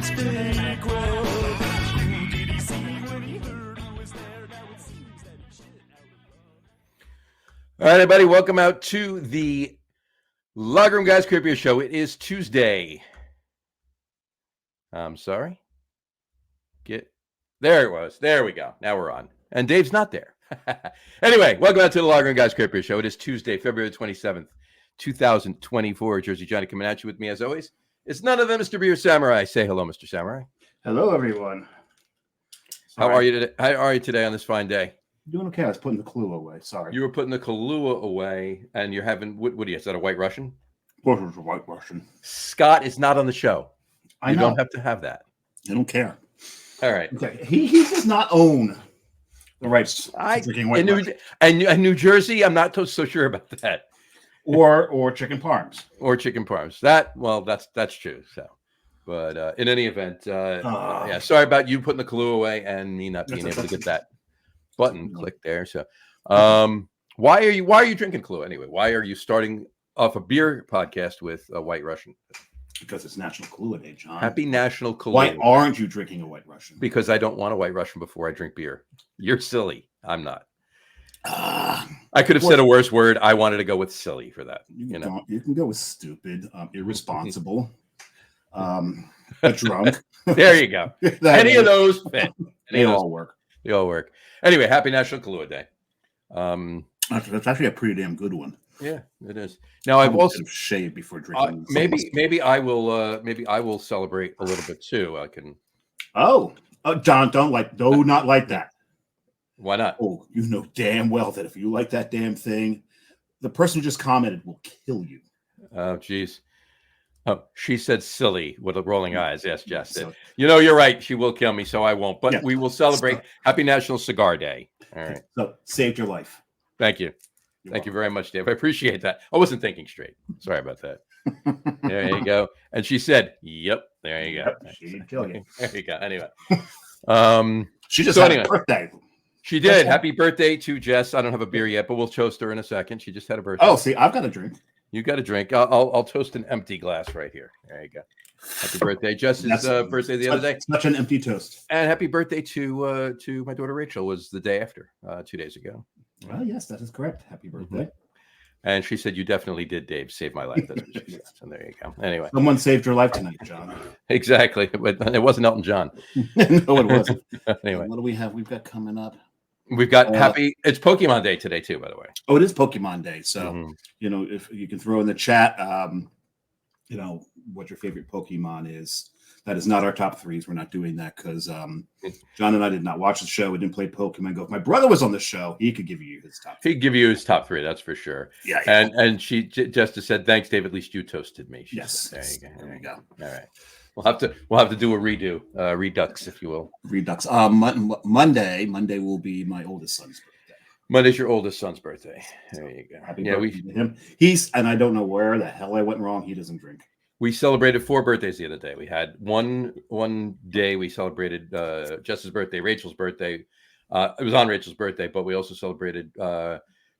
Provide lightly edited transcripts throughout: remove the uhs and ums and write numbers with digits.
Hispanic world. Who did he see when he heard who was there? Now it seems that he should out of love. All right, everybody, welcome out to the Locker Room Guys Creepier Show. It is Tuesday. I'm sorry. There it was. There we go. Now we're on. And Dave's not there. Anyway, welcome out to the Locker Room Guys Creepier Show. It is Tuesday, February 27th, 2024. Jersey Johnny coming at you with me as always. It's none of them, Mr. Beer Samurai. Say hello, Mr. Samurai. Hello, everyone. How are you today? How are you today on this fine day? Doing okay. I was putting the Kahlua away. Sorry. You were putting the Kahlua away, and you're having what are you? Is that a White Russian? What was a White Russian? Scott is not on the show. I You know. don't have to have that. I don't care. All right. Okay. He does not own the rights to drinking White Russian. And New Jersey, I'm not so sure about that. Or chicken parms. Or chicken parms. That's true. So, but in any event, yeah. Sorry about you putting the Kahlua away and me not being able to get that button clicked there. So, why are you drinking Kahlua anyway? Why are you starting off a beer podcast with a White Russian? Because it's National Kahlua Day, John. Happy National Kahlua. Why aren't you drinking a White Russian? Because I don't want a White Russian before I drink beer. You're silly. I'm not. I could have said a worse word. I wanted to go with silly for that. You can go with stupid, irresponsible, drunk. There you go. Any of those fit. They all work. They all work. Anyway, happy National Kahlua Day. That's actually a pretty damn good one. Yeah, it is. Now I've also shaved before drinking. Maybe I will celebrate a little bit too. I can. Oh, John, do not like that. Why not? Oh, you know damn well that if you like that damn thing, the person who just commented will kill you. Oh, geez. Oh, she said silly with the rolling eyes. Yes, Jess did. You're right. She will kill me, so I won't. But we will celebrate Happy National Cigar Day. All right. So saved your life. Thank you. Thank you very much, Dave. I appreciate that. I wasn't thinking straight. Sorry about that. There you go. And she said, "Yep." There you go. Yep, she'd kill you. There you go. Anyway, she just had a birthday. She did. Happy birthday to Jess. I don't have a beer yet, but we'll toast her in a second. She just had a birthday. Oh, see, I've got a drink. You got a drink. I'll toast an empty glass right here. There you go. Happy birthday, Jess's birthday the other day. Such an empty toast. And happy birthday to my daughter Rachel. Was the day after 2 days ago. Well, yes, that is correct. Happy birthday. And she said, "You definitely did, Dave. Save my life." That's what she said. So there you go. Anyway, someone saved your life tonight, John. Exactly, but it wasn't Elton John. No, it wasn't. Anyway, what do we have? We've got coming up. We've got It's Pokemon Day today too, by the way. Oh, it is Pokemon Day. So if you can throw in the chat, what your favorite Pokemon is. That is not our top threes. We're not doing that because John and I did not watch the show. We didn't play Pokemon Go. If my brother was on the show, he could give you his top three. He'd give you his top three, that's for sure. Yeah. And she just said, "Thanks, Dave. At least you toasted me." Yes. There you go. All right. We'll have to do a redo, redux, if you will. Redux. Monday will be my oldest son's birthday. Monday's your oldest son's birthday. There you go. Happy birthday to him. And I don't know where the hell I went wrong. He doesn't drink. We celebrated 4 birthdays the other day. We had one day we celebrated Jess's birthday, Rachel's birthday. It was on Rachel's birthday, but we also celebrated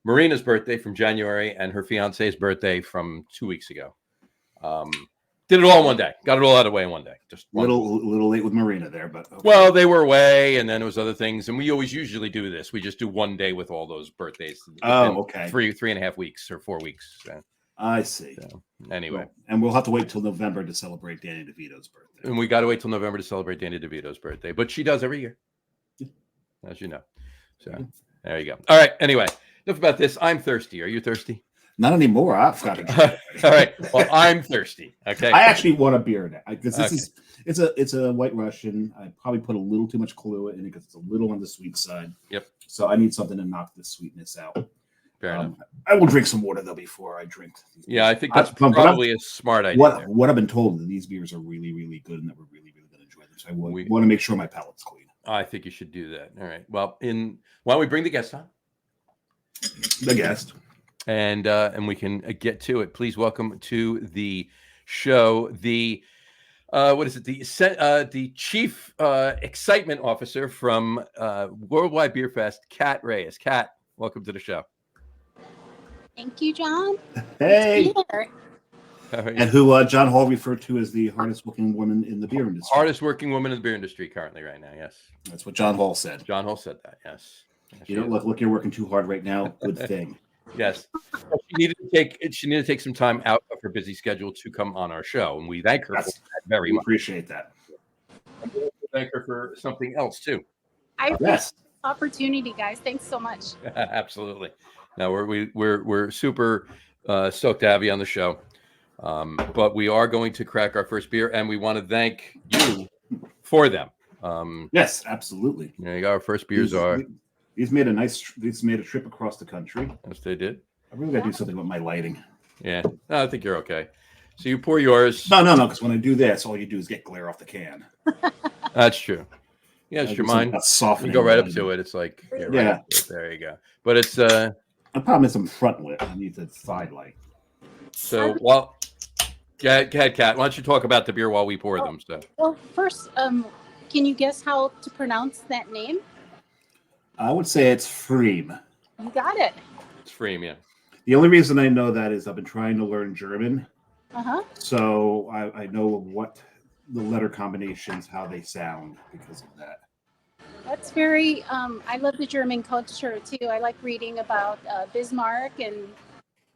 Marina's birthday from January and her fiance's birthday from 2 weeks ago. Did it all in one day. Got it all out of the way in one day. Just a little late with Marina there, but okay. Well, they were away, and then it was other things. And we usually do this. We just do one day with all those birthdays. Oh, okay. 3.5 weeks or 4 weeks. So. I see. So, anyway. And we'll have to wait till November to celebrate Danny DeVito's birthday. And we got to wait till November to celebrate Danny DeVito's birthday. But she does every year, as you know. So there you go. All right. Anyway, enough about this. I'm thirsty. Are you thirsty? Not anymore. I've got to. All right. Well, I'm thirsty. Okay. I actually want a beer now because it's a White Russian. I probably put a little too much Kahlua in it because it's a little on the sweet side. Yep. So I need something to knock the sweetness out. Fair enough. I will drink some water though before I drink. Yeah, I think that's probably a smart idea. What I've been told that these beers are really, really good and that we're really, really going to enjoy them. So I want to make sure my palate's clean. I think you should do that. All right. Well, why don't we bring the guest on? The guest. And we can get to it. Please welcome to the show the the chief excitement officer from Worldwide Beer Fest, Kat Reyes. Kat, welcome to the show. Thank you, John. Hey. And who John Hall referred to as the hardest working woman in the beer industry. Hardest working woman in the beer industry currently right now. Yes. That's what John Hall said. John Hall said that. Yes. You don't look, you're working too hard right now. Good thing. Yes. She needed to take some time out of her busy schedule to come on our show. And we thank her for that very much. Appreciate that. And we also thank her for something else too. I appreciate the opportunity, guys. Thanks so much. Absolutely. Now we're super stoked to have you on the show. But we are going to crack our first beer, and we want to thank you for them. Yes, absolutely. There you go. Our first beers are. He's made a trip across the country. Yes, they did. I really got to do something with my lighting. Yeah, no, I think you're okay. So you pour yours. No, because when I do this, all you do is get glare off the can. That's true. Yeah, it's your mind. You go right up to it. It's like right there you go. But it's the problem is I'm front lit. I need the side light. So go ahead, Kat. Why don't you talk about the beer while we pour them? So well, first, can you guess how to pronounce that name? I would say it's Freem. You got it. It's Freem, yeah. The only reason I know that is I've been trying to learn German. So I know what the letter combinations, how they sound because of that. That's very, I love the German culture too. I like reading about Bismarck and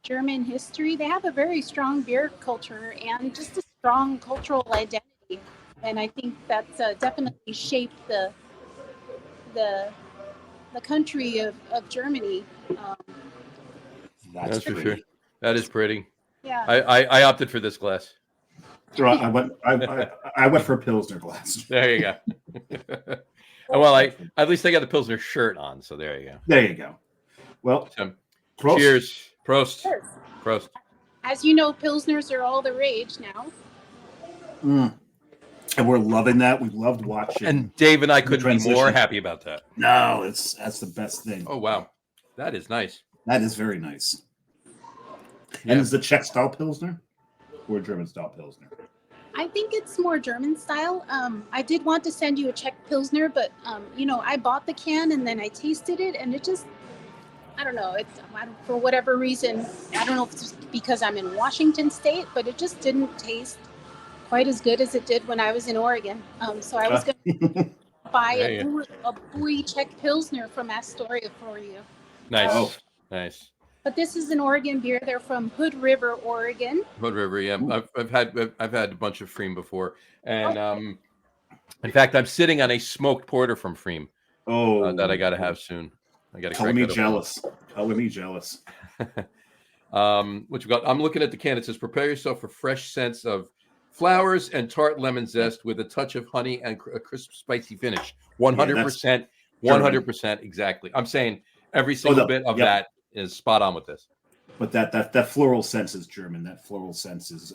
German history. They have a very strong beer culture and just a strong cultural identity. And I think that's definitely shaped the country of Germany. That's for sure. That is pretty. Yeah. I opted for this glass. I went for a Pilsner glass. There you go. Well, at least I got the Pilsner shirt on, so there you go. There you go. Well, Prost. Cheers. Prost. Cheers. Prost. As you know, Pilsners are all the rage now. And we're loving that. We loved watching. And Dave and I couldn't be more happy about that. No, that's the best thing. Oh, wow. That is nice. That is very nice. Yeah. And is the Czech style Pilsner or German style Pilsner? I think it's more German style. I did want to send you a Czech Pilsner, but, I bought the can and then I tasted it and it just, I don't know. For whatever reason, I don't know if it's just because I'm in Washington State, but it just didn't taste quite as good as it did when I was in Oregon. So I was going to buy a buoy Czech Pilsner from Astoria for you. Nice. Nice. But this is an Oregon beer. They're from Hood River, Oregon. Hood River, yeah. I've had a bunch of Freem before, and in fact, I'm sitting on a smoked porter from Freem. That I got to have soon. I got to. Color me jealous. Color me jealous. What you got? I'm looking at the can. It says, "Prepare yourself for fresh scents of flowers and tart lemon zest with a touch of honey and a crisp, spicy finish." 100%. 100% exactly. I'm saying every single bit of that is spot on with this. But that floral sense is German. That floral sense is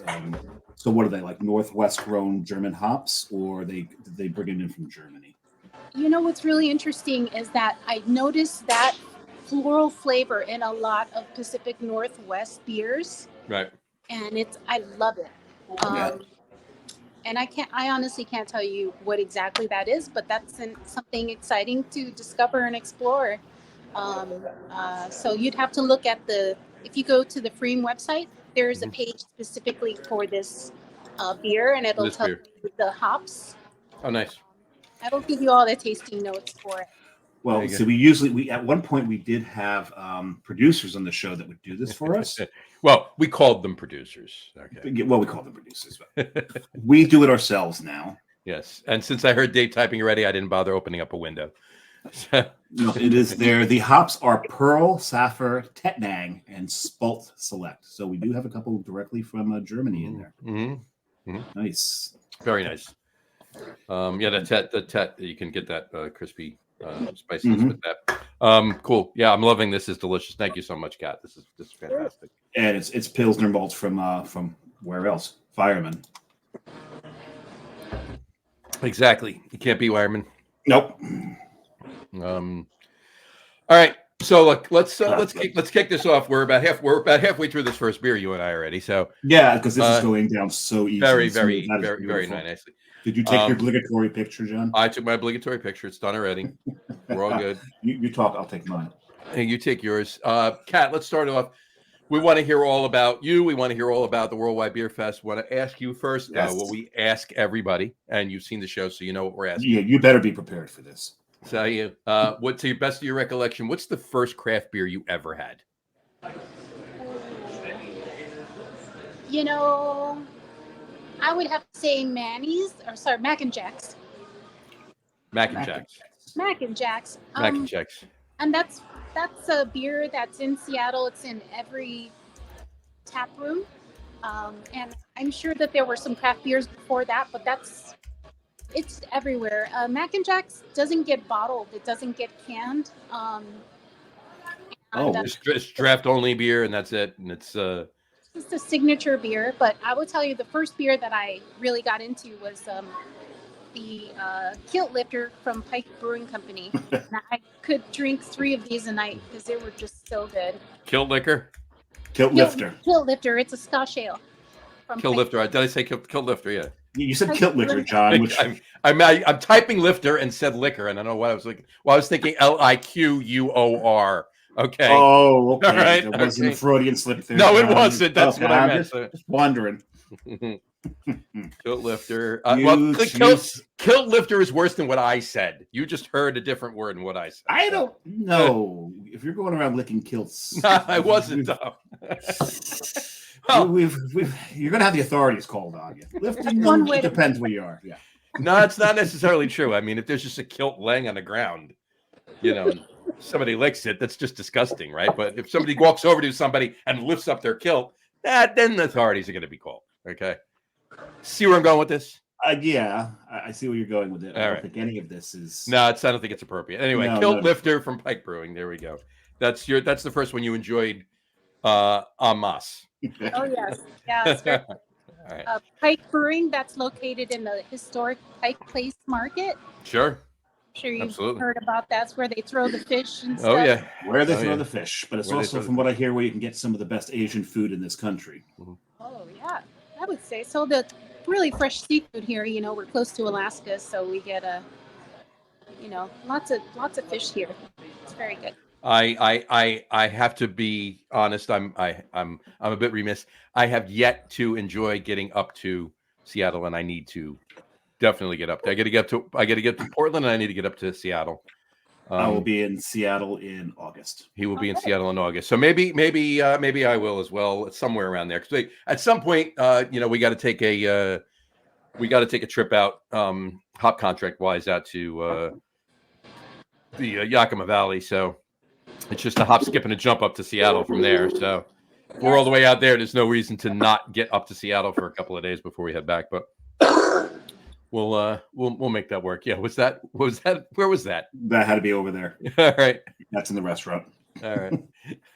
so what are they, like Northwest grown German hops, or they bring it in from Germany? You know what's really interesting is that I noticed that floral flavor in a lot of Pacific Northwest beers. Right. And I love it. And I honestly can't tell you what exactly that is, but that's something exciting to discover and explore. So you'd have to look at if you go to the Freem website, there's a page specifically for this beer, and it'll tell you the hops. Oh, nice. That'll give you all the tasting notes for it. Well, so we at one point we did have producers on the show that would do this for us. Well, we called them producers. Okay. Well, we call them producers, but we do it ourselves now. Yes, and since I heard Dave typing already, I didn't bother opening up a window. No, it is there. The hops are Pearl, Sapphire, Tettnang, and Spalt Select. So we do have a couple directly from Germany in there. Mm-hmm. Mm-hmm. Nice, very nice. The tet, you can get that crispy spiciness with that. Cool. Yeah, I'm loving this. Is delicious. Thank you so much, Kat. This is fantastic. And it's Pilsner malts from where else? Fireman. Exactly. You can't beat Wireman. Nope. All right. So look, let's kick this off. We're about halfway through this first beer, you and I already. So yeah, because this is going down so easy. Very nicely. Did you take your obligatory picture, John? I took my obligatory picture. It's done already. We're all good. You talk. I'll take mine. Hey, you take yours. Kat, let's start off. We want to hear all about you. We want to hear all about the Worldwide Beer Fest. Want to ask you first Yes. what we ask everybody, and you've seen the show, so you know what we're asking. Yeah, you better be prepared for this. So you, what to your best of your recollection, what's the first craft beer you ever had? You know, I would have to say Mac and Jack's. Mac and Jacks. Mac and Jack's. Mac and Jacks. And that's a beer that's in Seattle. It's in every tap room. And I'm sure that there were some craft beers before that, but it's everywhere. Mac and Jack's doesn't get bottled. It doesn't get canned. It's draft only beer, and that's it. And it's just a signature beer. But I will tell you, the first beer that I really got into was the Kilt Lifter from Pike Brewing Company. And I could drink 3 of these a night because they were just so good. Kilt Liquor? Kilt Lifter. Kilt Lifter. It's a Scotch ale. Kilt Lifter. Did I say Kilt Lifter? Yeah. You said Kilt Liquor, John. Which... I'm typing lifter and said liquor, and I don't know what I was like. Well, I was thinking LIQUOR. Okay. Oh, okay. All right. There wasn't a Freudian slip there. No, it wasn't. That's what I meant. Just wondering. Kilt Lifter. You Kilt Lifter is worse than what I said. You just heard a different word than what I said. I don't know. If you're going around licking kilts. I wasn't, though. You're going to have the authorities called on you. Lifting it depends where you are. Yeah. No, it's not necessarily true. I mean, if there's just a kilt laying on the ground, somebody licks it, that's just disgusting, right? But if somebody walks over to somebody and lifts up their kilt, then the authorities are going to be called. Okay. See where I'm going with this? Yeah, I see where you're going with it. I don't think any of this is. No, I don't think it's appropriate. Anyway, Kilt Lifter from Pike Brewing. There we go. That's the first one you enjoyed en masse. Oh yes, yeah. It's very All right. Pike Brewing, that's located in the historic Pike Place Market. Sure. I'm sure you've heard about that's where they throw the fish and stuff. Oh yeah, where they throw the fish, but it's also, from what I hear, where you can get some of the best Asian food in this country. Mm-hmm. Oh yeah, I would say so. The really fresh seafood here. We're close to Alaska, so we get lots of fish here. It's very good. I have to be honest. I'm a bit remiss. I have yet to enjoy getting up to Seattle, and I need to definitely get up there. I got to get to Portland, and I need to get up to Seattle. I will be in Seattle in August. He will be in Seattle in August. So maybe I will as well, somewhere around there. Because at some point, we got to take a trip out, hop contract wise, out to the Yakima Valley. So it's just a hop, skip, and a jump up to Seattle from there. So if we're all the way out there, there's no reason to not get up to Seattle for a couple of days before we head back. But we'll make that work. Yeah. What was that? Where was that? That had to be over there. All right. That's in the restaurant. All right.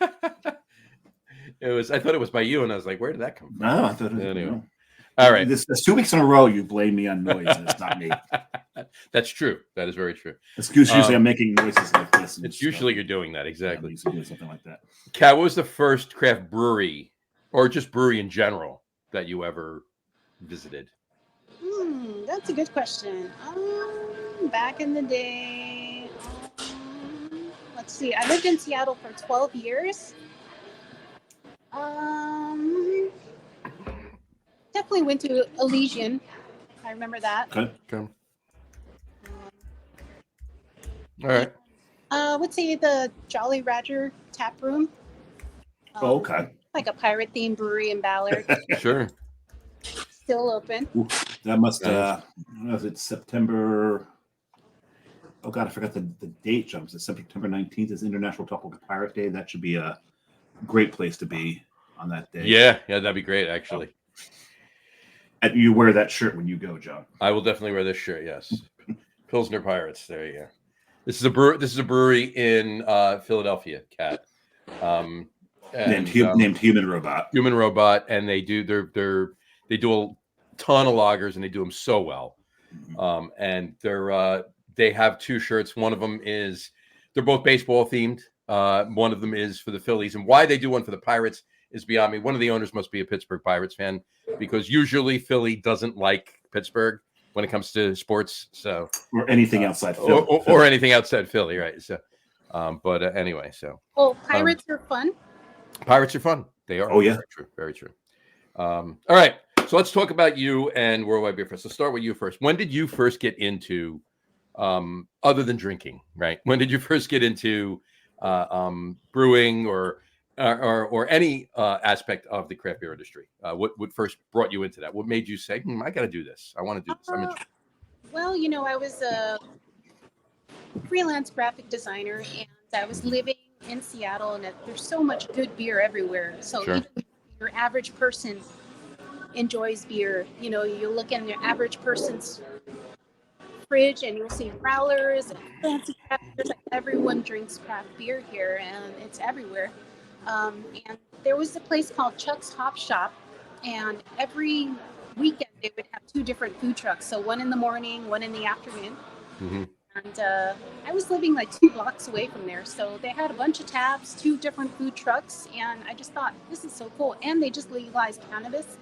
I thought it was by you, and I was like, where did that come from? No, I thought it was anyway. All right. This 2 weeks in a row, you blame me on noise, and it's not me. That's true. That is very true. It's usually I'm making noises like this. It's usually you're doing that. Exactly. I'm doing something like that. Kat, what was the first craft brewery, or just brewery in general, that you ever visited? That's a good question. Back in the day, let's see. I lived in Seattle for 12 years. Definitely went to Elysian. I remember that. Okay. All right. Would say the Jolly Roger Tap Room. Okay. Like a pirate themed brewery in Ballard. Sure. Still open. Ooh, that must was it September? Oh God, I forgot the date jumps. It's September 19th is International Tropical Pirate Day. That should be a great place to be on that day. Yeah, that'd be great actually. And you wear that shirt when you go, John. I will definitely wear this shirt, yes. Pilsner Pirates. There you go. This is a brewery in Philadelphia, Kat. Named Human Robot. Human Robot, and they do they do a ton of lagers, and they do them so well. And they have 2 shirts. One of them is they're both baseball themed. One of them is for the Phillies, and why they do one for the Pirates is beyond me. One of the owners must be a Pittsburgh Pirates fan, because usually Philly doesn't like Pittsburgh when it comes to sports. So or anything outside Philly. Or anything outside Philly, right? So, but anyway, so. Well, Pirates are fun. Pirates are fun. They are. Oh, yeah. Very true. Very true. All right. So let's talk about you and Worldwide Beer Fest. Let's start with you first. When did you first get into, other than drinking, right? When did you first get into brewing or any aspect of the craft beer industry? What first brought you into that? What made you say, I got to do this? I want to do this. I'm interested. Well, I was a freelance graphic designer, and I was living in Seattle, and there's so much good beer everywhere. So Sure. even your average person enjoys beer. You look in your average person's fridge and you'll see growlers and fancy craft beers. Like, everyone drinks craft beer here, and it's everywhere. And there was a place called Chuck's Hop Shop, and every weekend they would have two different food trucks. So one in the morning, one in the afternoon. Mm-hmm. And I was living like 2 blocks away from there. So they had a bunch of taps, 2 different food trucks. And I just thought, this is so cool. And they just legalized cannabis.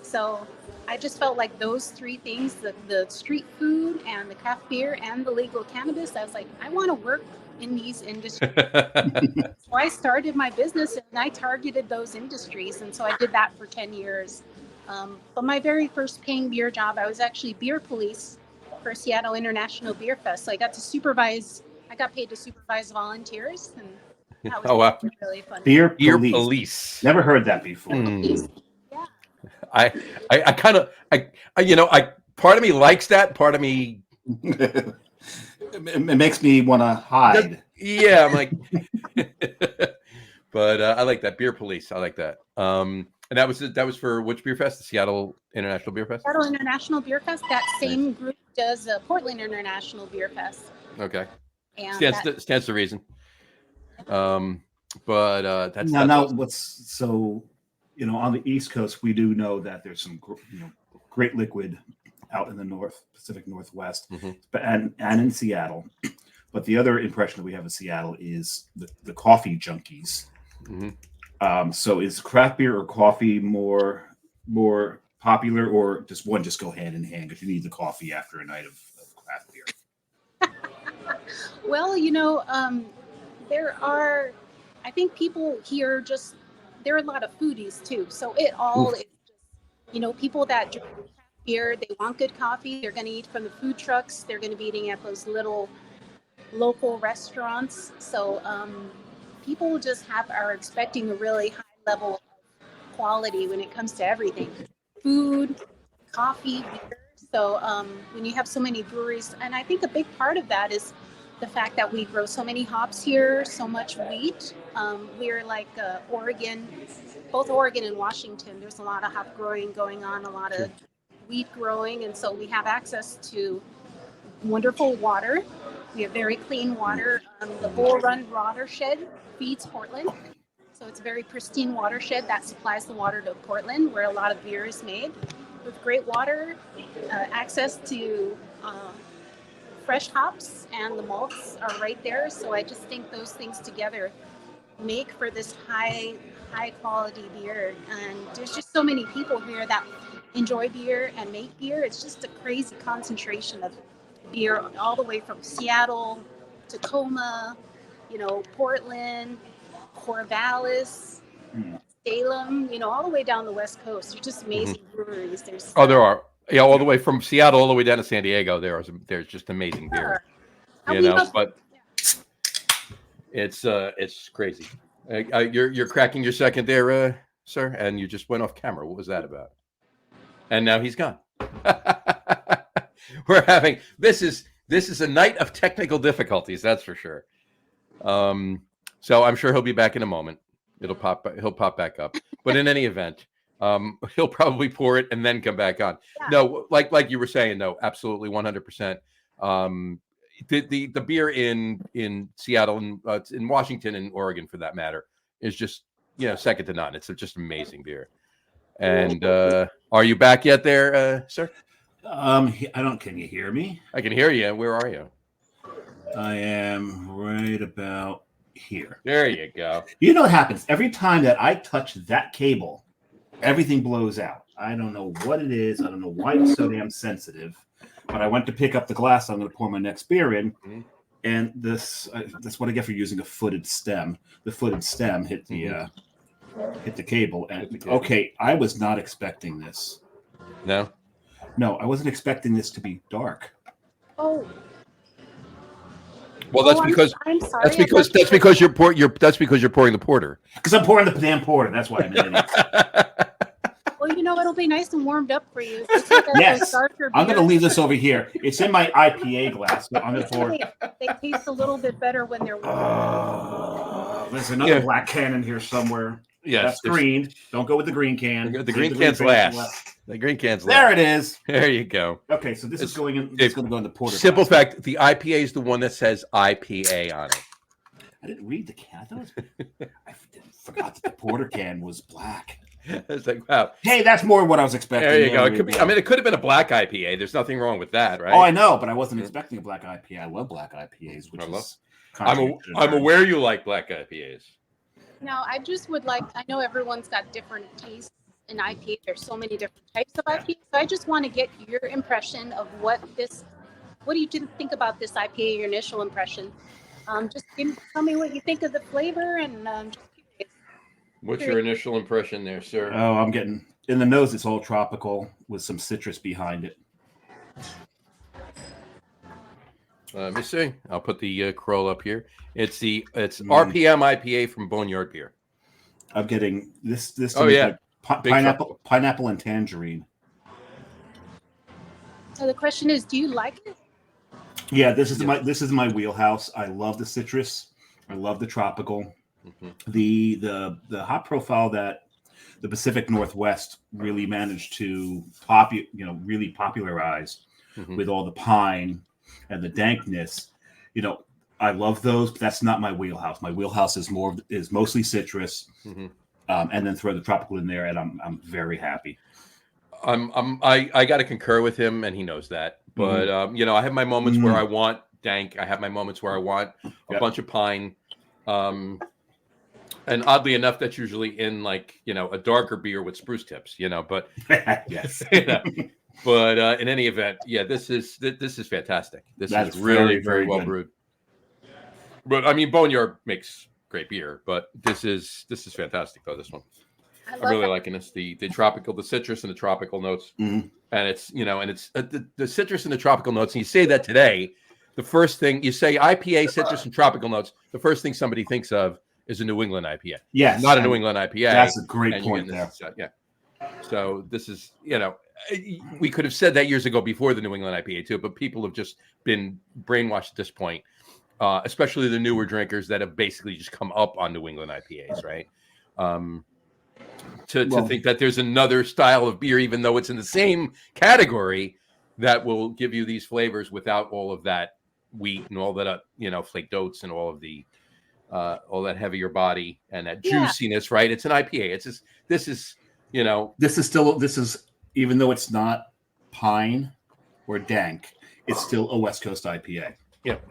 So I just felt like those 3 things, the street food and the craft beer and the legal cannabis, I was like, I want to work in these industries. So I started my business and I targeted those industries. And so I did that for 10 years. But my very first paying beer job, I was actually beer police for Seattle International Beer Fest. So I got paid to supervise volunteers, and that was really fun. Beer police. police. Never heard that before. Yeah. I kind of, part of me likes that. Part of me, It makes me want to hide. yeah, I'm like, but I like that beer police. I like that. And that was for which beer fest? The Seattle International Beer Fest. Seattle International Beer Fest. That same group does Portland International Beer Fest. Okay. And Stands to reason. But that's now what's so, on the East Coast, we do know that there's some great liquid out in the Pacific Northwest, and in Seattle. But the other impression that we have of Seattle is the coffee junkies. So is craft beer or coffee more popular, or does one just go hand in hand because you need the coffee after a night of craft beer? Well, there are, I think people here there are a lot of foodies too. So it all is just, people that drink craft beer, they want good coffee. They're going to eat from the food trucks. They're going to be eating at those little local restaurants. So people just are expecting a really high level of quality when it comes to everything. Food, coffee, beer. So when you have so many breweries, and I think a big part of that is the fact that we grow so many hops here, so much wheat. We're like Oregon, both Oregon and Washington. There's a lot of hop growing going on, a lot of wheat growing, and so we have access to wonderful water. We have very clean water. The Bull Run watershed feeds Portland. So it's a very pristine watershed that supplies the water to Portland, where a lot of beer is made. With great water, access to fresh hops, and the malts are right there. So I just think those things together make for this high quality beer. And there's just so many people here that enjoy beer and make beer. It's just a crazy concentration of beer all the way from Seattle, Tacoma, Portland, Corvallis, Salem, all the way down the West Coast. There's just amazing breweries. There are. Yeah, all the way from Seattle all the way down to San Diego. There's just amazing beer. But it's crazy. You're cracking your second there, sir, and you just went off camera. What was that about? And now he's gone. We're having this is a night of technical difficulties, that's for sure. So I'm sure he'll be back in a moment. He'll pop back up. But in any event, he'll probably pour it and then come back on. Yeah. No, like you were saying, though, absolutely 100%. The beer in Seattle and in Washington and Oregon, for that matter, is just second to none. It's just amazing beer. And are you back yet, there, sir? Can you hear me? I can hear you. Where are you? I am right about here. There you go. You know what happens every time that I touch that cable, everything blows out. I don't know what it is. I don't know why it's so damn sensitive. But I went to pick up the glass I'm going to pour my next beer in, and that's what I get for using a footed stem. The footed stem hit the hit the cable. And Hit the cable. okay, I was not expecting this. No. No, I wasn't expecting this to be dark. Oh, Well, that's oh, because I'm sorry. that's because you're pouring the porter. Because I'm pouring the damn porter. That's why I'm in it. Well, it'll be nice and warmed up for you. Just like Yes. those darker I'm going to beers. leave this over here. It's in my IPA glass. So I'm going to pour. They taste a little bit better when they're warm. There's another Yeah. black can in here somewhere. Yes, That's green. Don't go with the green can. The Save green can's last. The green can's There last. it is. There you go. Okay, so this is It's- going in. it- It's going to go in the porter. Simple glass. fact: the IPA is the one that says IPA on it. I didn't read the can. I forgot that the porter can was black. It's like, wow. Hey, that's more what I was expecting. There you go. Yeah, It could be. I mean, it could have been a black IPA. There's nothing wrong with that, right? Oh, I know, but I wasn't expecting a black IPA. I love black IPAs, which I love- is. I'm aware you like black IPAs. Now, I just would like, I know everyone's got different tastes in IPA. There's so many different types of IPA. So I just want to get your impression of what do you think about this IPA, your initial impression? Just tell me what you think of the flavor and just curious. What's your initial impression there, sir? Oh, I'm getting in the nose. It's all tropical with some citrus behind it. Let me see. I'll put the Kroll up here. It's RPM IPA from Boneyard Beer. I'm getting this. Oh, yeah. like Big pineapple and tangerine. So the question is, do you like it? Yeah, this is my wheelhouse. I love the citrus. I love the tropical. Mhm. The hop profile that the Pacific Northwest really managed to really popularize Mhm. with all the pine and the dankness. I love those, but that's not my wheelhouse. My wheelhouse is mostly citrus, Mhm. and then throw the tropical in there, and I'm very happy. I got to concur with him, and he knows that. But I have my moments where I want dank. I have my moments where I want a bunch of pine. And oddly enough, that's usually in a darker beer with spruce tips. But Yes. But in any event, yeah, this is fantastic. This That's is really very, very very well good. brewed. But I mean, Boneyard makes great beer, but this is fantastic though. This one. I I'm love really it. liking this. The tropical, the citrus and the tropical notes, Mhm. and it's the citrus and the tropical notes. And you say that today, the first thing you say IPA, citrus and tropical notes, the first thing somebody thinks of is a New England IPA. Yes. Not a New England IPA. That's a great and you're point getting there. this, yeah. So this is we could have said that years ago before the New England IPA too, but people have just been brainwashed at this point. Especially the newer drinkers that have basically just come up on New England IPAs, right? To think that there's another style of beer, even though it's in the same category, that will give you these flavors without all of that wheat and all that, flaked oats and all of the, all that heavier body and that Yeah. juiciness, right? It's an IPA. It's just, this is Even though it's not pine or dank, it's still a West Coast IPA. Yep.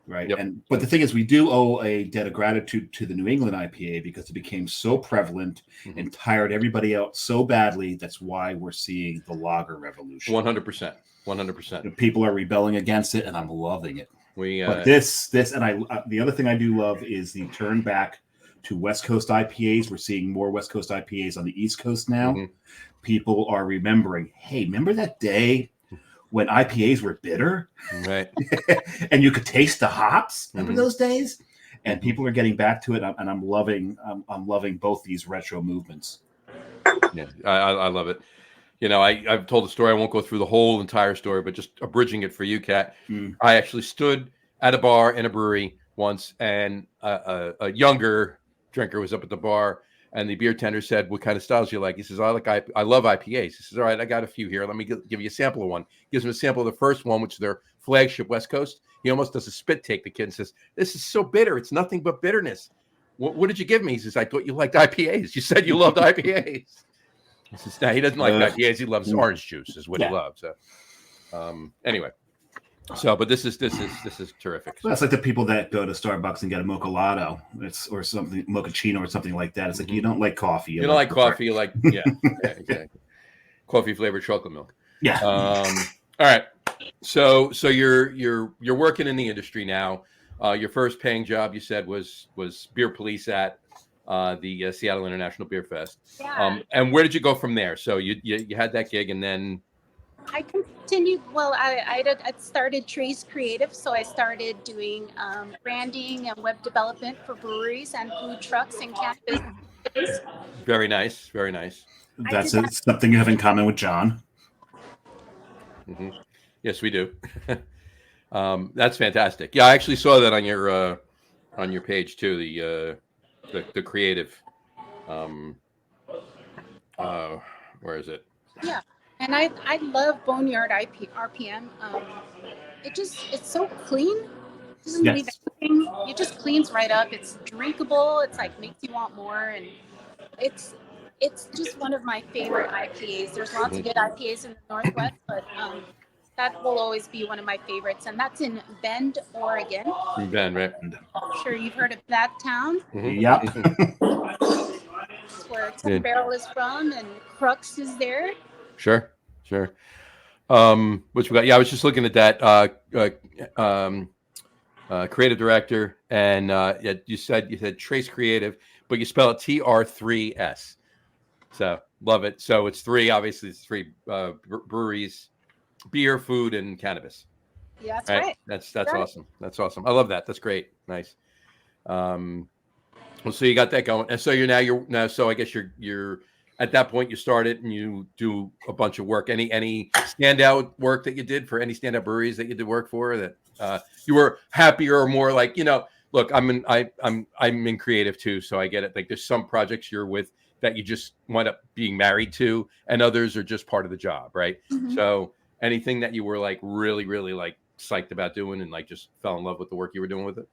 Right. Yep. But the thing is, we do owe a debt of gratitude to the New England IPA because it became so prevalent Mhm. and tired everybody out so badly. That's why we're seeing the lager revolution. 100%. 100%. And people are rebelling against it, and I'm loving it. We, But this, and the other thing I do love is the turn back to West Coast IPAs. We're seeing more West Coast IPAs on the East Coast now. Mhm. People are remembering, hey, remember that day when IPAs were bitter right. and you could taste the hops? Remember Mhm. those days? And Mhm. people are getting back to it, and I'm loving both these retro movements. Yeah, I love it. I've told the story. I won't go through the whole entire story, but just abridging it for you, Kat. Mm. I actually stood at a bar in a brewery once, and a younger drinker was up at the bar, and the beer tender said, "What kind of styles do you like?" He says, I love IPAs." He says, "All right, I got a few here. Let me give you a sample of one." Gives him a sample of the first one, which is their flagship West Coast. He almost does a spit take. The kid and says, "This is so bitter. It's nothing but bitterness. What did you give me?" He says, "I thought you liked IPAs. You said you loved IPAs." He says, "No, he doesn't like IPAs. He loves orange juice. Is what he loves." So, anyway, but this is terrific. Well, that's like the people that go to Starbucks and get a mochato, or something, mochaccino or something like that. It's like, you don't like coffee. You don't like coffee. You like exactly. Coffee flavored chocolate milk. Yeah. All right. So you're working in the industry now. Your first paying job, you said, was beer police at the Seattle International Beer Fest. Yeah. And where did you go from there? So you had that gig, and then I continued. Well, I started Trace Creative, so I started doing branding and web development for breweries and food trucks and cannabis. very nice, very nice. That's something you have in common with John. Mm-hmm. Yes, we do. That's fantastic. Yeah, I actually saw that on your page too. The creative. Where is it? Yeah, and I love Boneyard RPM. It's so clean. It doesn't leave anything. It just cleans right up. It's drinkable. It's like makes you want more, and it's just one of my favorite IPAs. There's lots of good IPAs in the Northwest, but that will always be one of my favorites, and that's in Bend, Oregon. Bend, right? I'm sure you've heard of that town. Mm-hmm. Yeah. That's where Ten Barrel is from, and Crux is there. Sure. What you got? Yeah, I was just looking at that. Creative director, and you said Trace Creative, but you spell it TR3S. So love it. So it's three. Obviously, it's three breweries, beer, food, and cannabis. Yeah, that's right. That's awesome. That's awesome. I love that. That's great. Nice. Well, so you got that going, and so you're now. So I guess you're at that point. You started and you do a bunch of work. Any standout work that you did for any standout breweries that you did work for that you were happier or more like, look, I'm in creative too, so I get it. Like there's some projects you're with that you just wind up being married to, and others are just part of the job, right? Mm-hmm. So anything that you were like really, really like psyched about doing and like just fell in love with the work you were doing with it?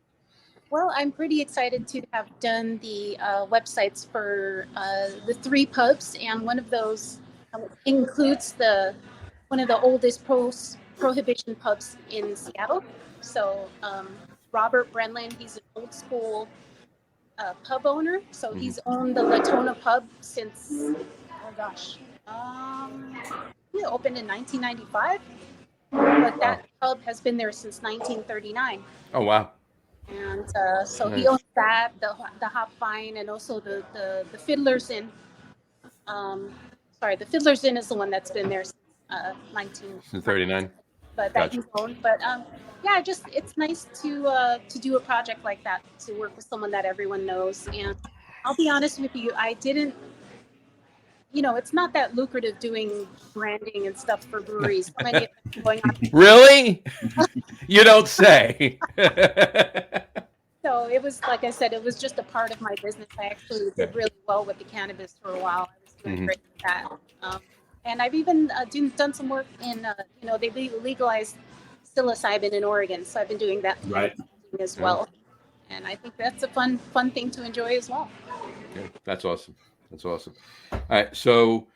Well, I'm pretty excited to have done the websites for the three pubs, and one of those includes one of the oldest prohibition pubs in Seattle. So Robert Brenlin, he's an old school pub owner. So he's owned the Latona pub since, he opened in 1995, but that pub has been there since 1939. Oh, wow. And so he owns that, the Hop Vine, and also the Fiddler's Inn. The Fiddler's Inn is the one that's been there since 1939. But that he's owned. But it's nice to do a project like that, to work with someone that everyone knows. And I'll be honest with you, I didn't. It's not that lucrative doing branding and stuff for breweries. So many going on. Really? You don't say. So it was, like I said, it was just a part of my business. I actually did really well with the cannabis for a while. I was doing great with that. And I've even done some work in, they legalized psilocybin in Oregon. So I've been doing that as well. And I think that's a fun thing to enjoy as well. Yeah, that's awesome. That's awesome. All right, so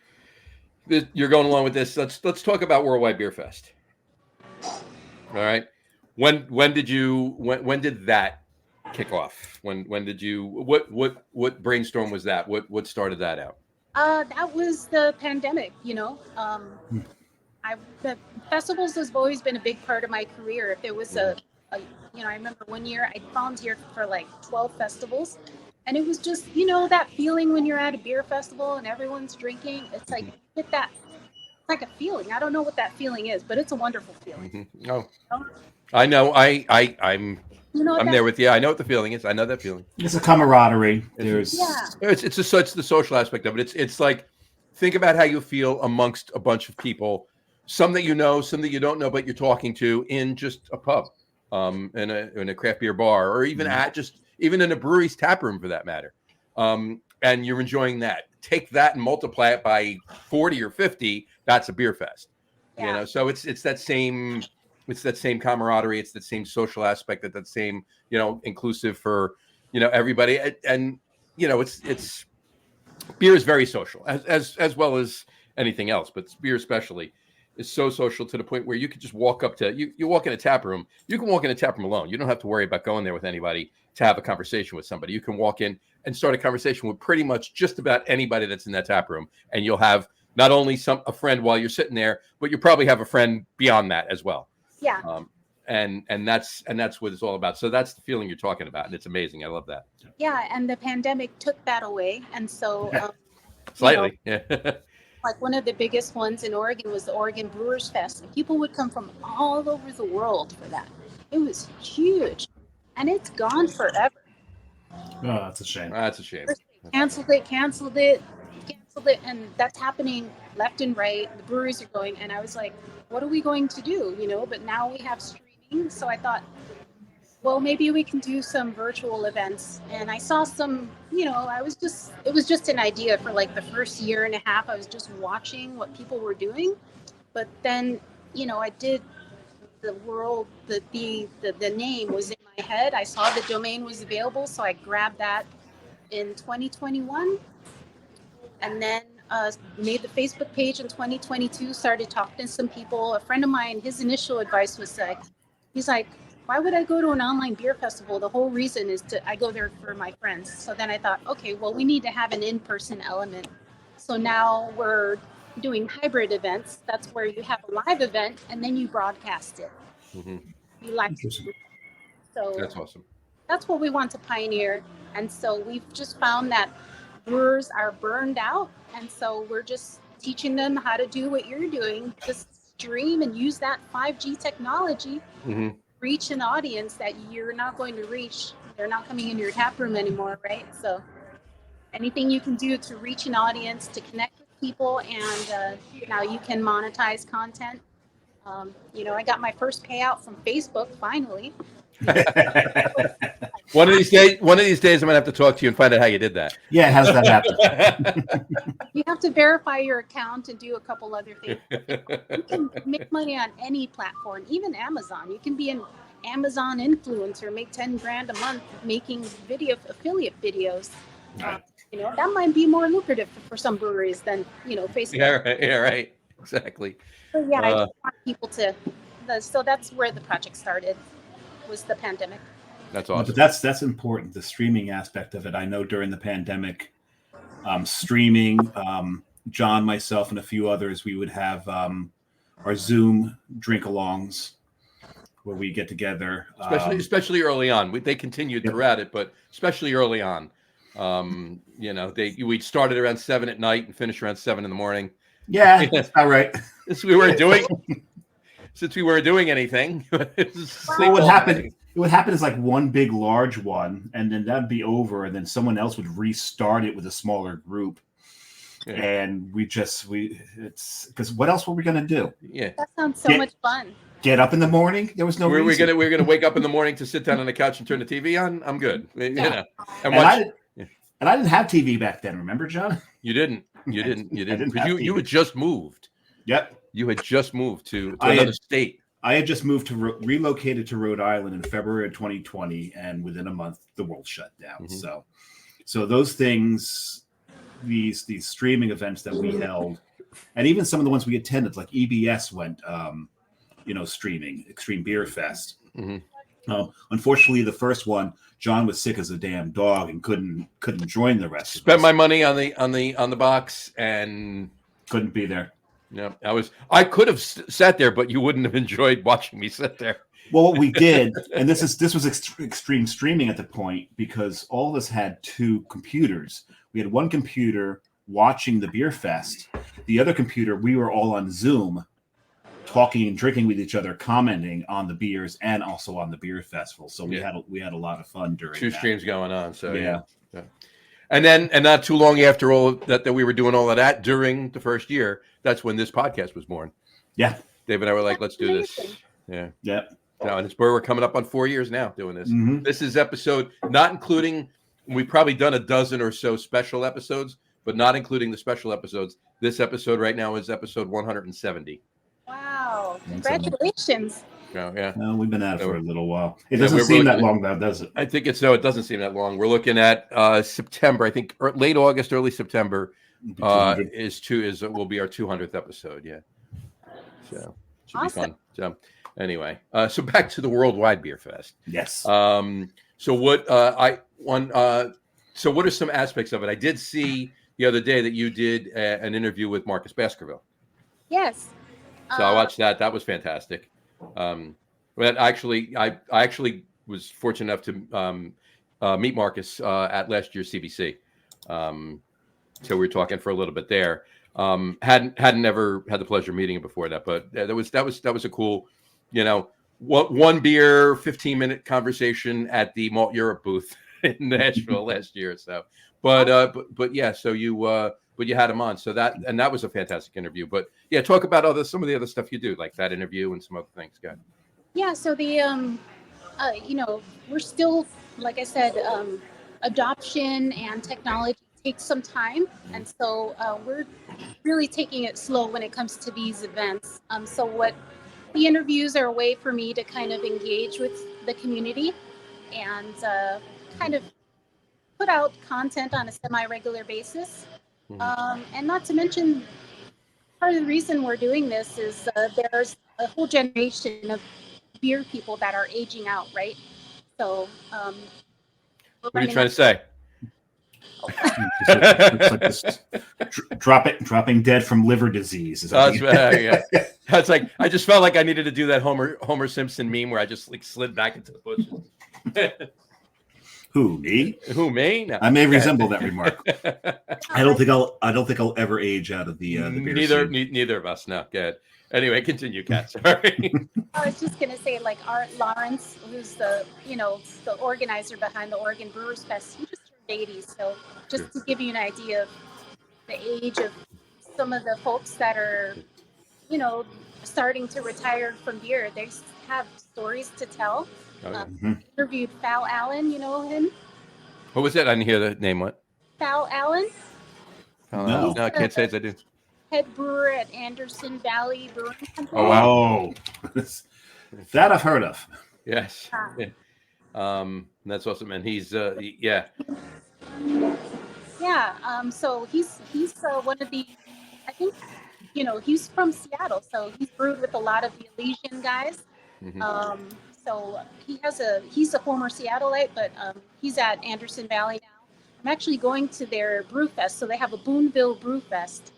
you're going along with this. Let's talk about Worldwide Beer Fest. All right, when did that kick off? When did you what brainstorm was that? What started that out? That was the pandemic. The festivals has always been a big part of my career. If there was I remember one year I volunteered for like 12 festivals. And it was just, that feeling when you're at a beer festival and everyone's drinking. It's like, it's like a feeling. I don't know what that feeling is, but it's a wonderful feeling. Mm-hmm. Oh, I know. I'm there with you. I know what the feeling is. I know that feeling. It's a camaraderie. It's the social aspect of it. It's like, think about how you feel amongst a bunch of people, some that you know, some that you don't know, but you're talking to in just a pub, in a craft beer bar, or even even in a brewery's tap room for that matter. And you're enjoying that. Take that and multiply it by 40 or 50. That's a beer fest. Yeah. So it's that same camaraderie. It's that same social aspect, that same, inclusive for, everybody. And it's beer is very social as well as anything else, but beer especially is so social to the point where you could just walk up to you walk in a tap room. You can walk in a tap room alone. You don't have to worry about going there with anybody to have a conversation with somebody. You can walk in and start a conversation with pretty much just about anybody that's in that tap room, and you'll have not only a friend while you're sitting there, but you probably have a friend beyond that as well. Yeah. and that's what it's all about. So that's the feeling you're talking about, and it's amazing. I love that. Yeah, and the pandemic took that away, and so Slightly, yeah. like one of the biggest ones in Oregon was the Oregon Brewers Fest, and people would come from all over the world for that. It was huge, and it's gone forever. Oh, that's a shame. That's a shame. First they canceled it, and that's happening left and right. The breweries are going, and I was like, what are we going to do? But now we have streaming, so I thought, well, maybe we can do some virtual events. And I saw some, it was just an idea for like the first year and a half. I was just watching what people were doing. But then, I did the name was in my head. I saw the domain was available. So I grabbed that in 2021 and then made the Facebook page in 2022, started talking to some people. A friend of mine, his initial advice was he's like, why would I go to an online beer festival? The whole reason is I go there for my friends. So then I thought, okay, well, we need to have an in-person element. So now we're doing hybrid events. That's where you have a live event and then you broadcast it. Mm-hmm. You like so That's awesome. That's what we want to pioneer. And so we've just found that brewers are burned out. And so we're just teaching them how to do what you're doing. Just stream and use that 5G technology. Mm-hmm. Reach an audience that you're not going to reach. They're not coming into your tap room anymore, right? So anything you can do to reach an audience, to connect with people, and now you can monetize content. I got my first payout from Facebook finally. One of these days, I'm gonna have to talk to you and find out how you did that. Yeah, how's that happen? You have to verify your account and do a couple other things. You can make money on any platform, even Amazon. You can be an Amazon influencer, make 10 grand a month making affiliate videos. Right. That might be more lucrative for some breweries than Facebook. Yeah, right. Exactly. So yeah, I just want people to. So that's where the project started. Was the pandemic. That's awesome. But that's important. The streaming aspect of it. I know during the pandemic, streaming. John, myself, and a few others, we would have our Zoom drink-alongs where we get together. Especially early on. They continued throughout it, but especially early on. We'd start at around 7 at night and finish around 7 in the morning. Yeah, that's about right. Since we weren't doing anything. Well, what happened is like one big large one, and then that'd be over, and then someone else would restart it with a smaller group. Yeah. And it's because what else were we gonna do? Yeah, that sounds so much fun. Get up in the morning. There was no reason. We're gonna wake up in the morning to sit down on the couch and turn the TV on. I'm good. Yeah. And I didn't have TV back then. Remember, John? You didn't. You had just moved. Yep. You had just moved to another state. I had just moved to relocated to Rhode Island in February of 2020, and within a month, the world shut down. Mm-hmm. So those things, these streaming events that we held, and even some of the ones we attended, like EBS went, streaming, Extreme Beer Fest. Mm-hmm. Unfortunately, the first one, John was sick as a damn dog and couldn't join the rest. Spent my money on the box and couldn't be there. Yeah, I could have sat there, but you wouldn't have enjoyed watching me sit there. Well, what we did, and this was extreme streaming at the point, because all of us had two computers. We had one computer watching the beer fest. The other computer, we were all on Zoom, talking and drinking with each other, commenting on the beers and also on the beer festival. So we had a lot of fun during two streams going on. So yeah. And not too long after all that we were doing all of that during the first year, that's when this podcast was born. Yeah. Dave and I were like, let's do this. Yeah. Yeah. Now, and we're coming up on 4 years now doing this. Mm-hmm. This is episode, not including, we've probably done a dozen or so special episodes, but not including the special episodes. This episode right now is episode 170. Wow. Congratulations. Yeah. Well, we've been at it for a little while. It doesn't seem that long though, does it? I think it doesn't seem that long. We're looking at September, I think late August, early September will be our 200th episode. Yeah. So should be fun. So anyway, so back to the Worldwide Beer Fest. Yes. So what what are some aspects of it? I did see the other day that you did an interview with Marcus Baskerville. Yes. So I watched that. That was fantastic. But actually, I actually was fortunate enough to meet Marcus at last year's CBC. So we were talking for a little bit there. Hadn't ever had the pleasure of meeting him before that, but that was a cool, one beer, 15-minute conversation at the Malt Europe booth in Nashville last year. So, but yeah, so you had him on, so that was a fantastic interview. But yeah, talk about some of the other stuff you do, like that interview and some other things. Go ahead. Yeah, so the we're still, like I said, adoption and technology takes some time, and so we're really taking it slow when it comes to these events. So what the interviews are a way for me to kind of engage with the community and kind of put out content on a semi-regular basis. And not to mention, part of the reason we're doing this is there's a whole generation of beer people that are aging out, right? So, what are you trying to say? It's like this dropping dead from liver disease. Yeah. That's like, I just felt like I needed to do that Homer Simpson meme where I just like slid back into the bushes. Who, me? Who, me? No. I may resemble that remark. I don't think I'll ever age out of the beer scene. Neither of us. No, good. Anyway, continue, Kat. Sorry. I was just gonna say, like Art Lawrence, who's the organizer behind the Oregon Brewers Fest, he just turned 80. So just to give you an idea of the age of some of the folks that are, starting to retire from beer, they have stories to tell. Interviewed Fal Allen, you know him? What was it? I didn't hear the name. What? Fal Allen? No, I can't say as I do. Head brewer at Anderson Valley Brewing Company. Oh, wow. That I've heard of. Yes. Yeah. That's awesome. And he's yeah. Yeah. So he's one of the, I think, he's from Seattle, so he's brewed with a lot of the Elysian guys. So he's a former Seattleite, but he's at Anderson Valley now. I'm actually going to their brew fest, so they have a Boonville Brew Fest.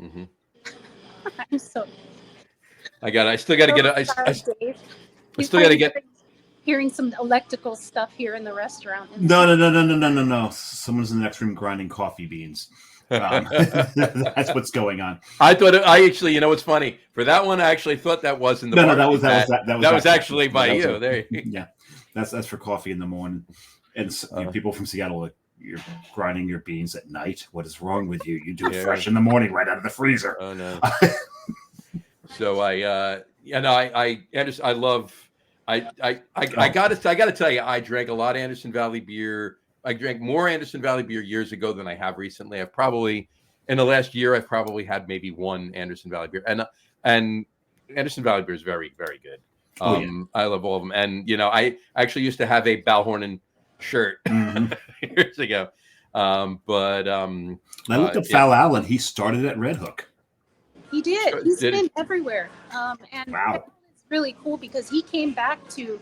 I'm so. I still got to get. I still got to get. Hearing some electrical stuff here in the restaurant. No. Someone's in the next room grinding coffee beans. That's what's going on. I thought I actually, what's funny for that one. I actually thought that was in the. No, that was actually by you. There. Yeah, that's for coffee in the morning, and people from Seattle, you're grinding your beans at night. What is wrong with you? You do it fresh in the morning, right out of the freezer. Oh no. So I love. I gotta tell you, I drank a lot of Anderson Valley beer. I drank more Anderson Valley beer years ago than I have recently. In the last year, I've probably had maybe one Anderson Valley beer, and Anderson Valley beer is very, very good. I love all of them, and I actually used to have a Balhornen shirt years ago, but I looked up Fal Allen. He started at Red Hook. He did. He's been everywhere, and wow. It's really cool because he came back to.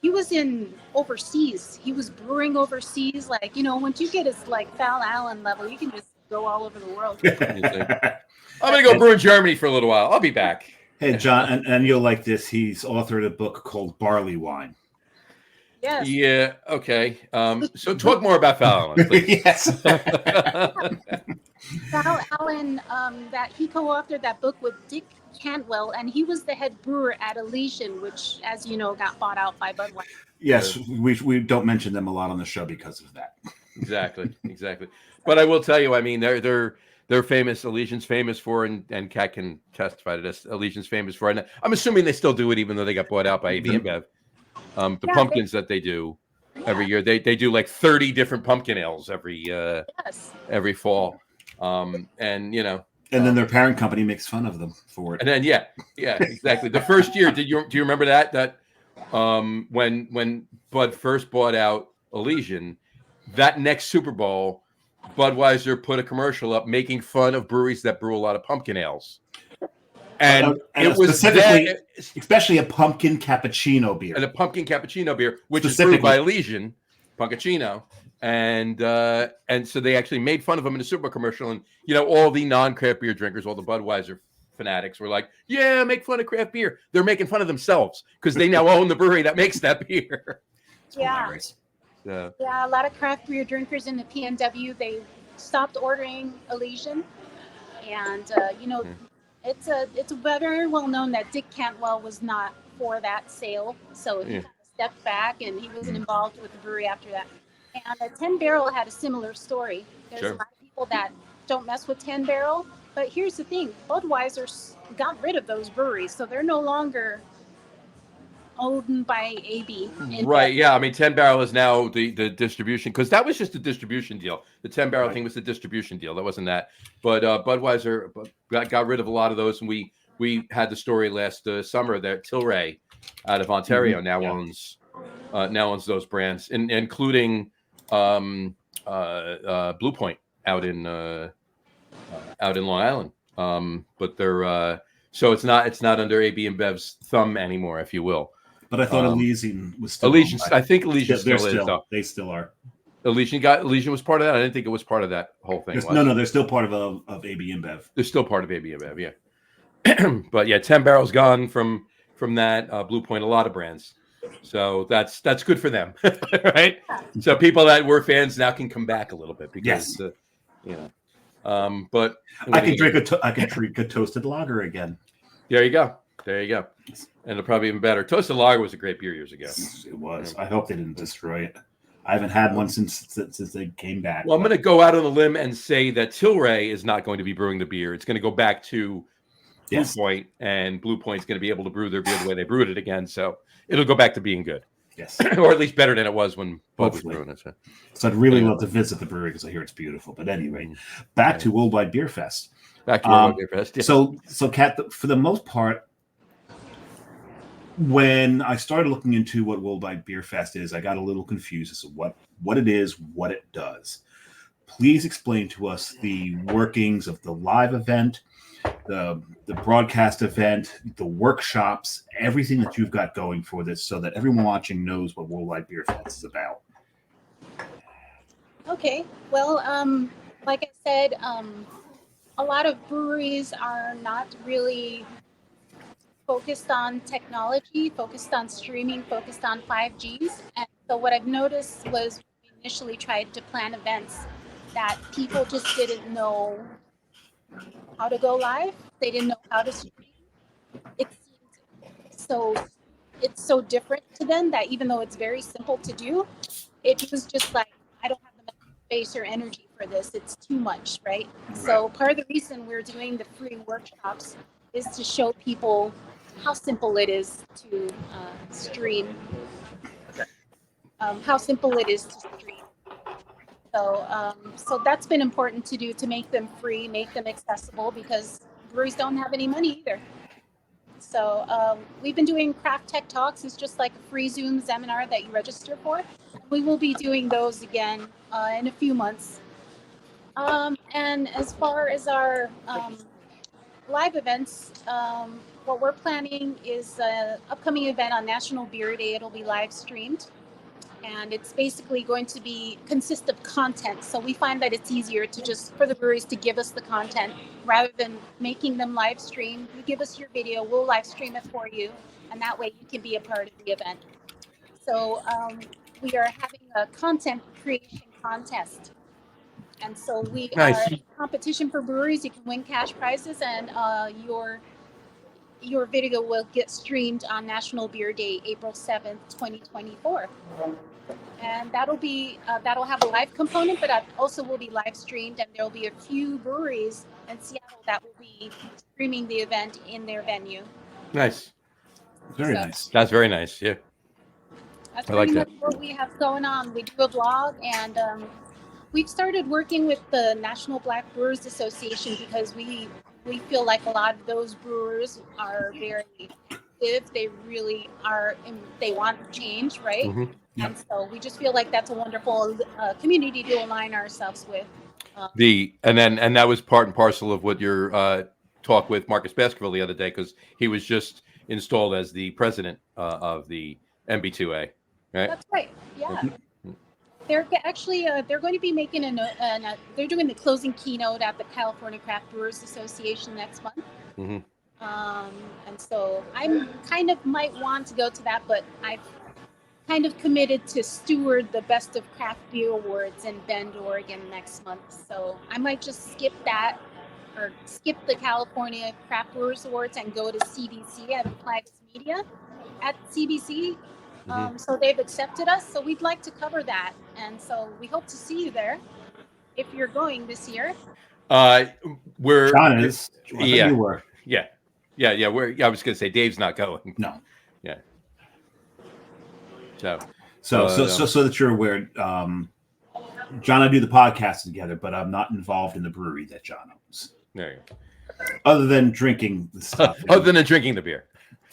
He was in overseas. He was brewing overseas. Like, once you get his like Fal Allen level, you can just go all over the world. I'm going to go brew in Germany for a little while. I'll be back. Hey, John, and you'll like this. He's authored a book called Barley Wine. Yes. Yeah. Okay. So talk more about Fal Allen, please. Yes. Fal Allen, that he co-authored that book with Dick Cantwell, and he was the head brewer at Elysian, which, as you know, got bought out by Budweiser. Yes, we don't mention them a lot on the show because of that. Exactly. But I will tell you, I mean, they're famous. Elysian's famous for, and Kat can testify to this. Elysian's famous for, and I'm assuming they still do it, even though they got bought out by AB InBev. Pumpkins that they do every year, they do like 30 different pumpkin ales every fall, and then their parent company makes fun of them for it. And then yeah, exactly. The first year, do you remember that when Bud first bought out Elysian, that next Super Bowl, Budweiser put a commercial up making fun of breweries that brew a lot of pumpkin ales. And it was specifically, especially a pumpkin cappuccino beer. And a pumpkin cappuccino beer, which is brewed by Elysian, Punkachino. And so they actually made fun of him in a Super Bowl commercial. And, all the non-craft beer drinkers, all the Budweiser fanatics were like, yeah, make fun of craft beer. They're making fun of themselves because they now own the brewery that makes that beer. It's Yeah. hilarious. Yeah. Yeah, a lot of craft beer drinkers in the PNW, they stopped ordering Elysian, and it's very well known that Dick Cantwell was not for that sale, so he Yeah. kind of stepped back and he wasn't involved with the brewery after that. And 10 Barrel had a similar story. There's Sure. a lot of people that don't mess with 10 Barrel, but here's the thing: Budweiser got rid of those breweries, so they're no longer owned by AB. Right. Yeah. I mean, 10 Barrel is now the distribution, because that was just a distribution deal. The 10 Barrel Right. thing was the distribution deal. That wasn't that. But Budweiser got rid of a lot of those, and we had the story last summer that Tilray out of Ontario now Yeah. owns those brands, including Blue Point out in Long Island. But they're so it's not under AB InBev's thumb anymore, if you will. But I thought Elysian was still. Elysian, owned by- I think Elysian They're still is. Though. They still are. Elysian was part of that. I didn't think it was part of that whole thing. No, they're still part of AB InBev. They're still part of AB InBev, yeah. But yeah, 10 Barrel's gone from that. Blue Point, a lot of brands. So that's good for them, right? So people that were fans now can come back a little bit because, But I can drink a toasted lager again. There you go. And it'll probably even better. Toasted Lager was a great beer years ago. It was. I hope they didn't destroy it. I haven't had one since they came back. Well, I'm going to go out on a limb and say that Tilray is not going to be brewing the beer. It's going to go back to Blue Point, and Blue Point's going to be able to brew their beer the way they brewed it again. So it'll go back to being good. Yes. Or at least better than it was when Bud was brewing it. So I'd really love to visit the brewery because I hear it's beautiful. But anyway, back to Worldwide Beer Fest. Beer Fest. Yeah. So Kat, for the most part, when I started looking into what Worldwide Beer Fest is, I got a little confused as to what it is, what it does. Please explain to us the workings of the live event, the broadcast event, the workshops, everything that you've got going for this, so that everyone watching knows what Worldwide Beer Fest is about. Okay. Well, like I said, a lot of breweries are not really focused on technology, focused on streaming, focused on 5Gs. And so what I've noticed was we initially tried to plan events that people just didn't know how to go live. They didn't know how to stream. It's so different to them that even though it's very simple to do, it was just like, I don't have the space or energy for this. It's too much, right? So part of the reason we're doing the free workshops is to show people how simple it is to stream. How simple it is to stream. So that's been important to do, to make them free, make them accessible, because breweries don't have any money either. So we've been doing Craft Tech Talks. It's just like a free Zoom seminar that you register for. We will be doing those again in a few months. And as far as our live events, what we're planning is an upcoming event on National Beer Day. It'll be live streamed. And it's basically going to consist of content. So we find that it's easier for the breweries to give us the content rather than making them live stream. You give us your video, we'll live stream it for you, and that way you can be a part of the event. So we are having a content creation contest. And so we are a competition for breweries. You can win cash prizes, and your video will get streamed on National Beer Day, April 7th, 2024. And that'll have a live component, but that also will be live streamed, and there'll be a few breweries in Seattle that will be streaming the event in their venue. Nice. Very nice. That's very nice. Yeah. That's I like pretty that. much what we have going on. We do a blog, and we've started working with the National Black Brewers Association because we feel like a lot of those brewers are very active. They really are, and they want change, right? Mm-hmm. Yep. And so we just feel like that's a wonderful community to align ourselves with. And that was part and parcel of what your talk with Marcus Baskerville the other day, because he was just installed as the president of the MB2A, right? That's right. Yeah. They're actually they're going to be making they're doing the closing keynote at the California Craft Brewers Association next month. hmm And so I'm kind of might want to go to that, but I've kind of committed to steward the Best of Craft Beer Awards in Bend, Oregon next month. So I might just skip that or skip the California Craft Brewers Awards and go to CBC. I've applied as media at CBC. So they've accepted us. So we'd like to cover that. And so we hope to see you there if you're going this year. We're John is. I thought yeah. you were. Yeah. I was gonna say Dave's not going. No. Yeah. So that you're aware, John and I do the podcast together, but I'm not involved in the brewery that John owns. There you go. Other than drinking the stuff. Other than drinking the beer.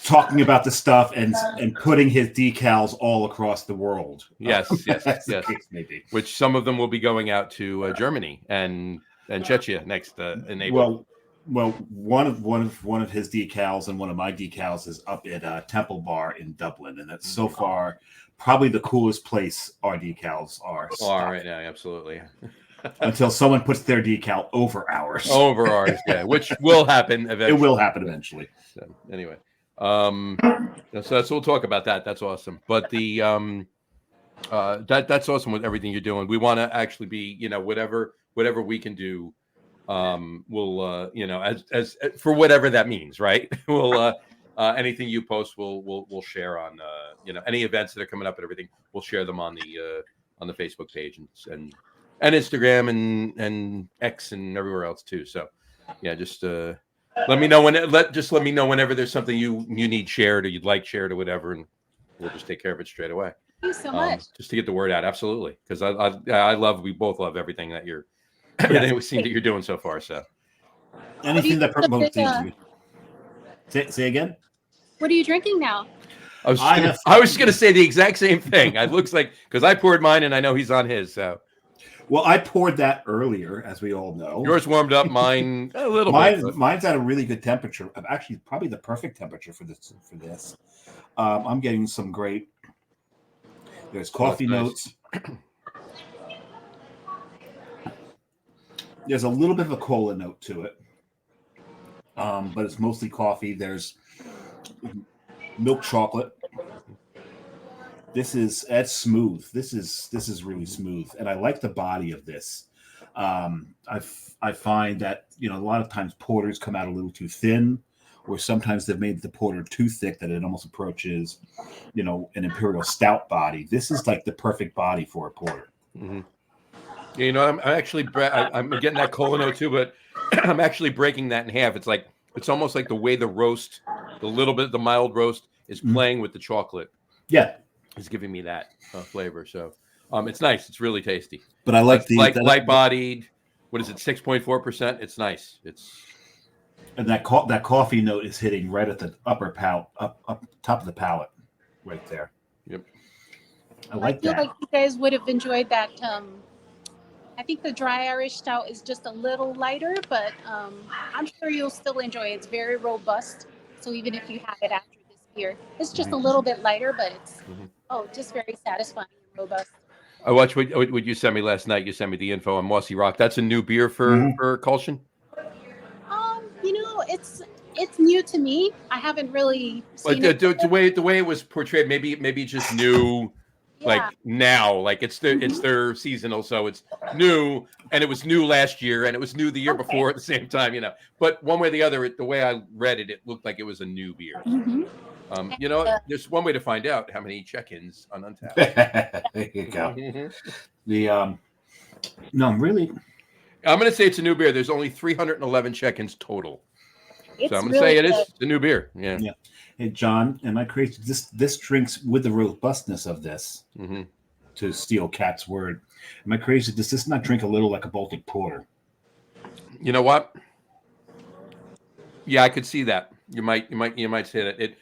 Talking about the stuff and putting his decals all across the world. Yes. The case may be. Which some of them will be going out to Germany and Czechia next in April. Well, one of his decals and one of my decals is up at Temple Bar in Dublin, and that's so far probably the coolest place our decals are. Right now, absolutely. Until someone puts their decal over ours. Over ours, yeah, which will happen eventually. It will happen eventually. So, anyway, so we'll talk about that. That's awesome. But the that's awesome with everything you're doing. We want to actually be, whatever we can do. We'll as for whatever that means, right? We'll anything you post, we'll share on any events that are coming up and everything. We'll share them on the Facebook page and Instagram and X and everywhere else too. So yeah, just let me know let me know whenever there's something you need shared or you'd like shared or whatever, and we'll just take care of it straight away. Thank you so much. Just to get the word out, absolutely, because we both love everything that everything we've seen that you're doing so far. So anything that promotes things. Say again. What are you drinking now? I was going to say the exact same thing. It looks like, because I poured mine and I know he's on his. So, well, I poured that earlier, as we all know. Yours warmed up, mine a little bit. Mine's at a really good temperature. Actually, probably the perfect temperature for this. I'm getting some great. There's coffee notes. There's a little bit of a cola note to it, but it's mostly coffee. There's milk chocolate. That's smooth. This is really smooth, and I like the body of this. I find that a lot of times porters come out a little too thin, or sometimes they've made the porter too thick that it almost approaches, an imperial stout body. This is like the perfect body for a porter. Mm-hmm. I'm actually I'm getting that cola note too, but I'm actually breaking that in half. It's almost like the way the roast, the mild roast is playing with the chocolate. Yeah, it's giving me that flavor. So it's nice. It's really tasty. But I like light bodied. What is it? 6.4%. It's nice. And that coffee note is hitting right at the upper up top of the palate, right there. Yep. I feel like you guys would have enjoyed that. I think the dry Irish stout is just a little lighter, but I'm sure you'll still enjoy it. It's very robust. So even if you have it after this beer, it's just a little bit lighter, but it's just very satisfying and robust. I watched what you sent me last night. You sent me the info on Mossy Rock. That's a new beer for Culshan? It's new to me. I haven't really seen it. The way it was portrayed, maybe just new. Like now, like it's their seasonal, so it's new, and it was new last year, and it was new the year before at the same time, But one way or the other, the way I read it, it looked like it was a new beer. Mm-hmm. There's one way to find out how many check-ins on Untappd. There you go. Really. I'm going to say it's a new beer. There's only 311 check-ins total. So I'm going to say it is a new beer. Yeah. Hey, John, and I created this drinks with the robustness of this, to steal Kat's word. Am I crazy? Does this not drink a little like a Baltic Porter? You know what? Yeah, I could see that. You might say that. It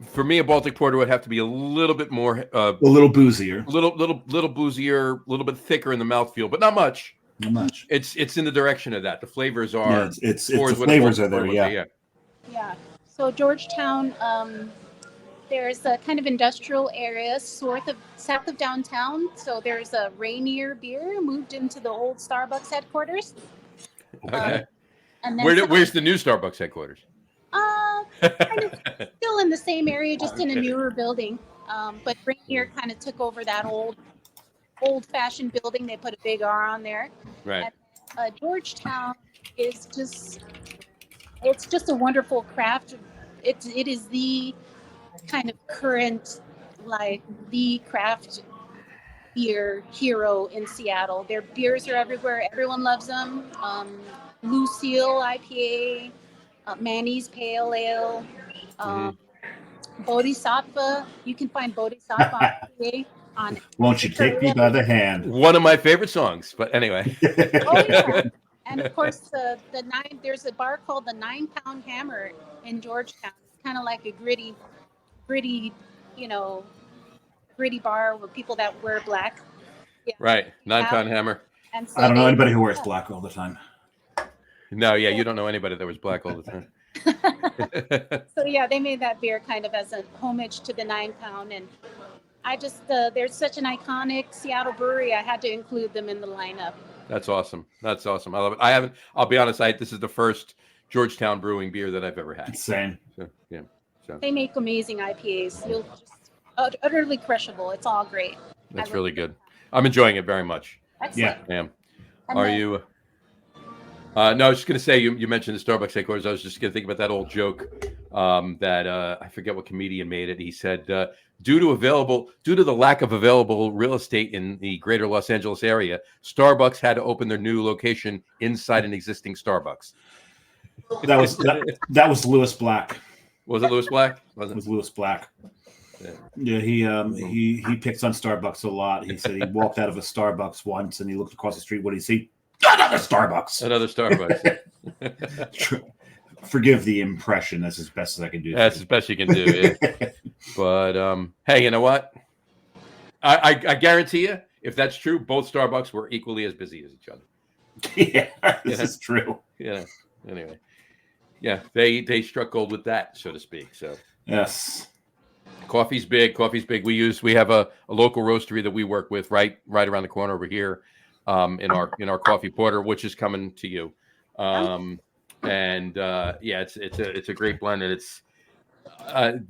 for me, a Baltic Porter would have to be a little bit more, a little boozier, a little boozier, a little bit thicker in the mouthfeel, but not much. Not much. It's in the direction of that. The flavors are. Yeah, it's the flavors are there. Yeah. Yeah. So Georgetown, there's a kind of industrial area south of downtown. So there's a Rainier Beer moved into the old Starbucks headquarters. Okay. And then Where's the new Starbucks headquarters? kind of still in the same area, just in a newer building. But Rainier kind of took over that old-fashioned building. They put a big R on there. Right. And Georgetown is it's just a wonderful craft. It is the kind of current, like, the craft beer hero in Seattle. Their beers are everywhere. Everyone loves them. Lucille IPA, Manny's Pale Ale, Bodhisattva. You can find Bodhisattva IPA on. Won't you take me by the hand? One of my favorite songs, but anyway. Oh yeah. And of course, there's a bar called the 9 Pound Hammer in Georgetown. It's kind of like a gritty, gritty bar with people that wear black. Yeah. Right. 9 Pound Hammer. And so I don't know anybody who wears black all the time. No, yeah, you don't know anybody that was black all the time. So yeah, they made that beer kind of as a homage to the 9 Pound, and I just they're such an iconic Seattle brewery. I had to include them in the lineup. That's awesome. That's awesome. I love it. I'll be honest, this is the first Georgetown Brewing beer that I've ever had. Same. So, yeah. So They make amazing IPAs. You'll just utterly crushable. It's all great. that's really good. I'm enjoying it very much. Excellent. Yeah. I am. And Are then- you? No, I was just going to say, you mentioned the Starbucks headquarters. I was just going to think about that old joke that I forget what comedian made it. He said, due to the lack of available real estate in the greater Los Angeles area, Starbucks had to open their new location inside an existing Starbucks. That was Lewis Black. Was it Lewis Black? It was Lewis Black. Yeah. Yeah, he picks on Starbucks a lot. He said he walked out of a Starbucks once and he looked across the street. What did he see? Another Starbucks. Another Starbucks. Forgive the impression. That's as best as I can do. That's as best you can do. Yeah. But hey, you know what? I guarantee you, if that's true, both Starbucks were equally as busy as each other. Yeah, this is true. Yeah. Anyway, yeah, they struck gold with that, so to speak. So Yes. coffee's big. We have a local roastery that we work with right around the corner over here, in our coffee porter, which is coming to you. And yeah, it's a great blend, and it's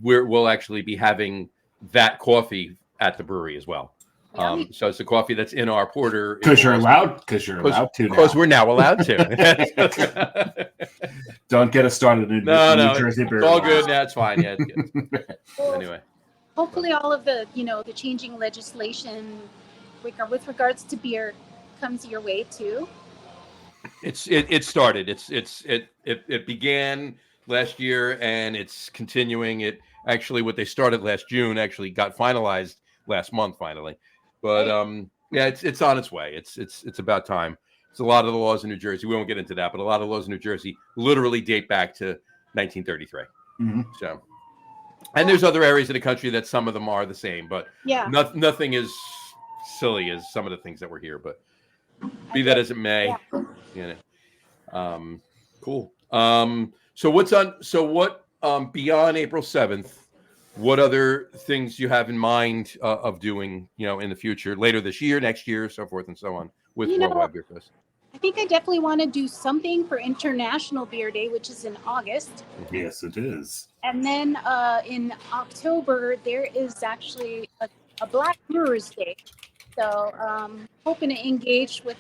we'll actually be having that coffee at the brewery as well. So it's a coffee that's in our porter Because you're allowed to. Because we're now allowed to. Don't get us started in New Jersey. It's all good. That's fine. Yeah, it's good. Anyway, Hopefully, all of the the changing legislation with regards to beer comes your way too. it started. It began last year, and it's continuing. It actually, what they started last June actually got finalized last month finally. But yeah, it's on its way. It's about time. It's a lot of the laws in New Jersey. We won't get into that, but a lot of laws in New Jersey literally date back to 1933. Mm-hmm. So, and there's other areas of the country that some of them are the same, but Yeah. nothing as silly as some of the things that were here. But be that as it may, cool. So what beyond April 7th? What other things you have in mind of doing, in the future, later this year, next year, so forth and so on, with Worldwide Beer Fest? I think I definitely want to do something for International Beer Day, which is in August. Yes, it is. And then in October, there is actually a Black Brewers Day. So hoping to engage with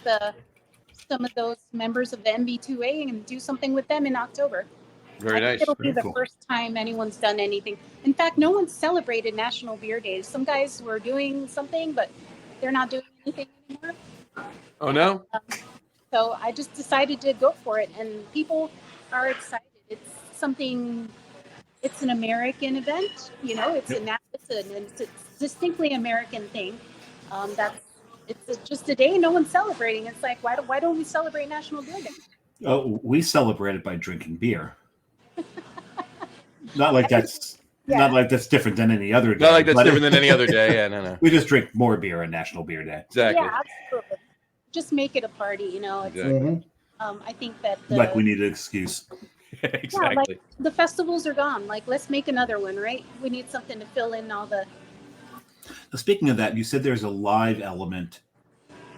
some of those members of the MB2A and do something with them in October. Very nice. It'll be Very the cool. first time anyone's done anything. In fact, no one's celebrated National Beer Days. Some guys were doing something, but they're not doing anything anymore. Oh no! So I just decided to go for it, and people are excited. It's something. It's an American event, it's a distinctly American thing. It's just a day no one's celebrating. It's like why don't we celebrate National Beer Day? Oh, we celebrate it by drinking beer. Not like that's different than any other day. Not like that's but different than any other day. Yeah, no. We just drink more beer on National Beer Day. Exactly. Yeah, absolutely. Just make it a party, It's, Exactly. I think that Like we need an excuse. Exactly. like the festivals are gone. Like let's make another one, right? We need something to fill in all the. Now, speaking of that, you said there's a live element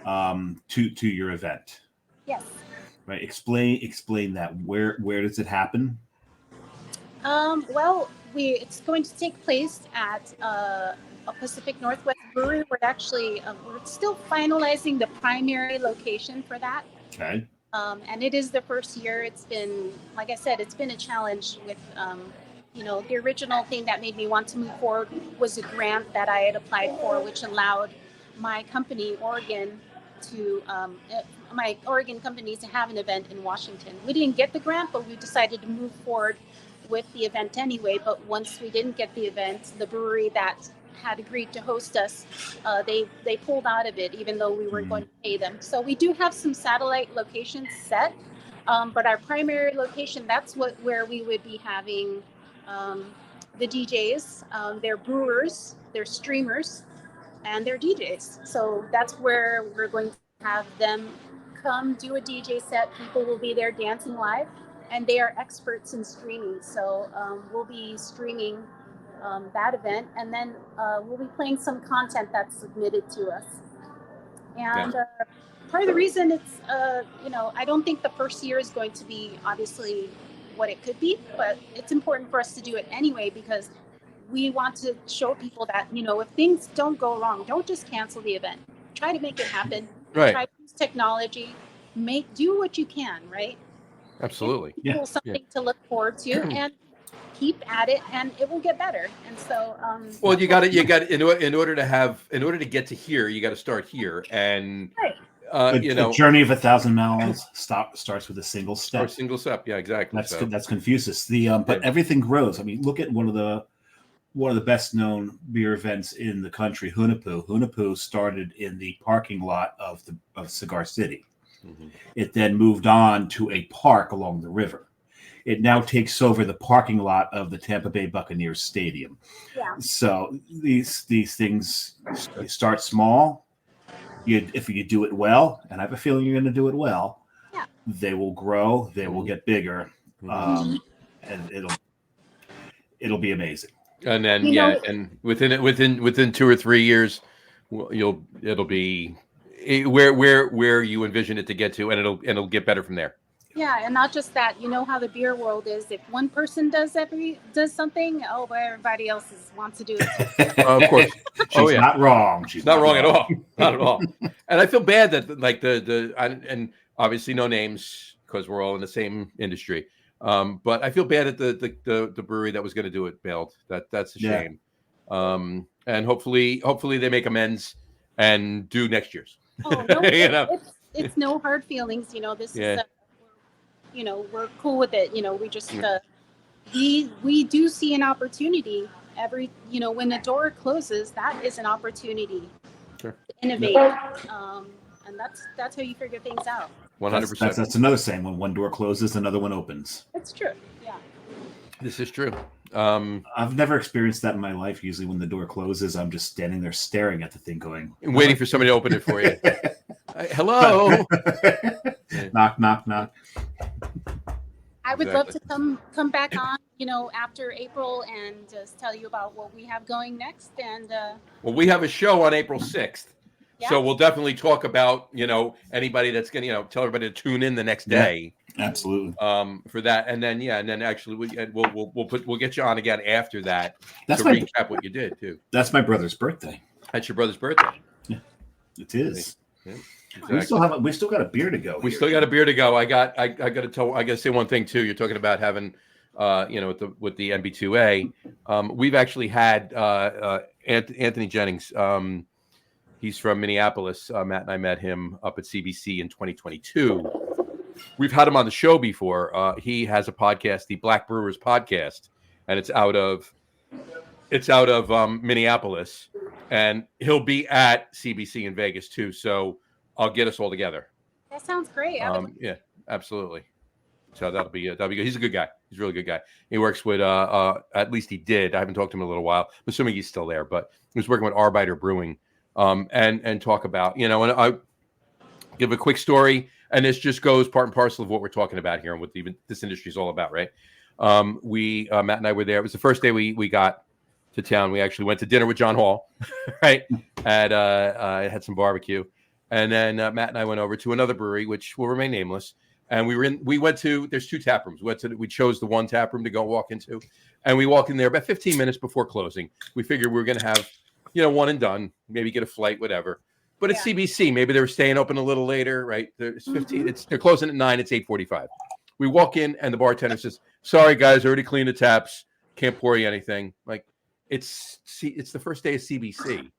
to your event. Yes. Right. Explain that. Where does it happen? Well, it's going to take place at a Pacific Northwest brewery. We're still finalizing the primary location for that. Okay. And it is the first year. It's been, like I said, it's been a challenge with, the original thing that made me want to move forward was a grant that I had applied for, which allowed my company, my Oregon company to have an event in Washington. We didn't get the grant, but we decided to move forward with the event anyway. But once we didn't get the event, the brewery that had agreed to host us, they pulled out of it, even though we weren't going to pay them. So we do have some satellite locations set, but our primary location, that's where we would be having the DJs. They're brewers, they're streamers, and they're DJs. So that's where we're going to have them come do a DJ set. People will be there dancing live, and they are experts in streaming. So we'll be streaming that event, and then we'll be playing some content that's submitted to us. And part of the reason it's, I don't think the first year is going to be obviously what it could be, but it's important for us to do it anyway, because we want to show people that, if things don't go wrong, don't just cancel the event. Try to make it happen. Right. Try to use technology. Do what you can, right? Absolutely. Give people something to look forward to, and keep at it, and it will get better. And so, well, you got to in order to get to here, you got to start here, and right. The journey of 1,000 miles starts with a single step. Or a single step, yeah, exactly. That's Confucius. But everything grows. I mean, look at one of the best known beer events in the country, Hunahpu. Hunahpu started in the parking lot of Cigar City. Mm-hmm. It then moved on to a park along the river. It now takes over the parking lot of the Tampa Bay Buccaneers Stadium. Yeah. So these things, you start small. If you do it well, and I have a feeling you're going to do it well, they will grow. They will get bigger, and it'll be amazing. And then and within 2 or 3 years, it'll be where you envision it to get to, and it'll get better from there. Yeah, and not just that. You know how the beer world is. If one person does something, everybody else wants to do it. Of course, she's not wrong. She's not wrong at all. Not at all. And I feel bad that and obviously no names because we're all in the same industry. But I feel bad that the brewery that was going to do it bailed. That's a shame. And hopefully they make amends and do next year's. Oh, no, it's no hard feelings. This is. We're cool with it. We just we do see an opportunity when the door closes, that is an opportunity to innovate. And that's how you figure things out. 100%. That's another saying: when one door closes, another one opens. It's true. Yeah. This is true. I've never experienced that in my life. Usually, when the door closes, I'm just standing there staring at the thing, waiting for somebody to open it for you. Hello. Knock, knock, knock. I would love to come back on, after April and just tell you about what we have going next. And well, we have a show on April 6th. Yeah. So we'll definitely talk about, anybody that's going to, tell everybody to tune in the next day. Yeah, absolutely. For that. And then actually we'll get you on again after that to recap what you did too. That's my brother's birthday. That's your brother's birthday. Yeah, it is. Yeah. Exactly. We still got a beer to go. Still got a beer to go. I got to say one thing too. You're talking about having, with the NB2A. We've actually had Anthony Jennings. He's from Minneapolis. Matt and I met him up at CBC in 2022. We've had him on the show before. He has a podcast, the Black Brewers Podcast, and it's out of Minneapolis, and he'll be at CBC in Vegas too. So I'll get us all together. That sounds great. Yeah, absolutely. So that'll be good. He's a good guy. He's a really good guy. He works with at least he did. I haven't talked to him in a little while. I'm assuming he's still there, but he was working with Arbiter Brewing, and talk about, and I give a quick story, and this just goes part and parcel of what we're talking about here and what even this industry is all about, right? Matt and I were there. It was the first day we got to town. We actually went to dinner with John Hall, right? Had some barbecue. And then Matt and I went over to another brewery, which will remain nameless. and we went to, there's 2 tap rooms. We chose the one tap room to go walk into, and we walked in there about 15 minutes before closing. We figured we were going to have, one and done, maybe get a flight, whatever. But it's CBC. Maybe they were staying open a little later, right? There's 15. They're closing at 9. It's 8:45. We walk in, and the bartender says, "Sorry, guys, already cleaned the taps. Can't pour you anything." Like, it's the first day of CBC.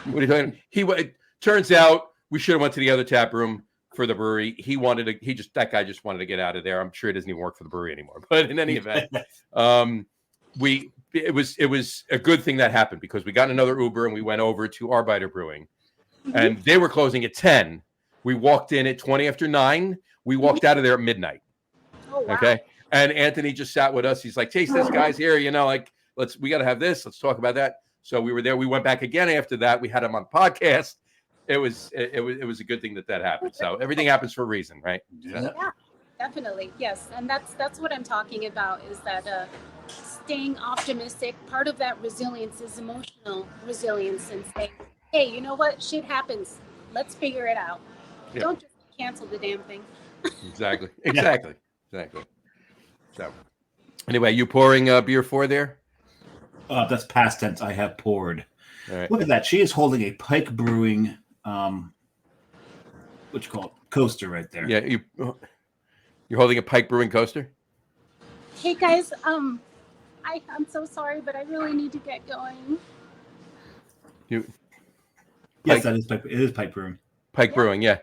What are you talking? It turns out we should have went to the other tap room for the brewery. That guy just wanted to get out of there. I'm sure it doesn't even work for the brewery anymore. But in any event, it was a good thing that happened, because we got another Uber and we went over to Arbeiter Brewing, and they were closing at 10. We walked in at 20 after 9. We walked out of there at midnight. Oh, wow. Okay. And Anthony just sat with us. He's like, "Taste this, guys, here, we got to have this. Let's talk about that." So we were there. We went back again after that. We had him on the podcast. It was a good thing that happened. So everything happens for a reason, right? Yeah, definitely. Yes. And that's what I'm talking about, is that staying optimistic. Part of that resilience is emotional resilience, and saying, "Hey, you know what? Shit happens. Let's figure it out. Don't just cancel the damn thing." Exactly. So anyway, you pouring beer 4 there? That's past tense. I have poured. All right. Look at that. She is holding a Pike Brewing, what you call it, coaster right there. Yeah, you're holding a Pike Brewing coaster? Hey guys, I'm so sorry, but I really need to get going. Yes, that is Pike. It is Pike Brewing. Pike Brewing, yeah.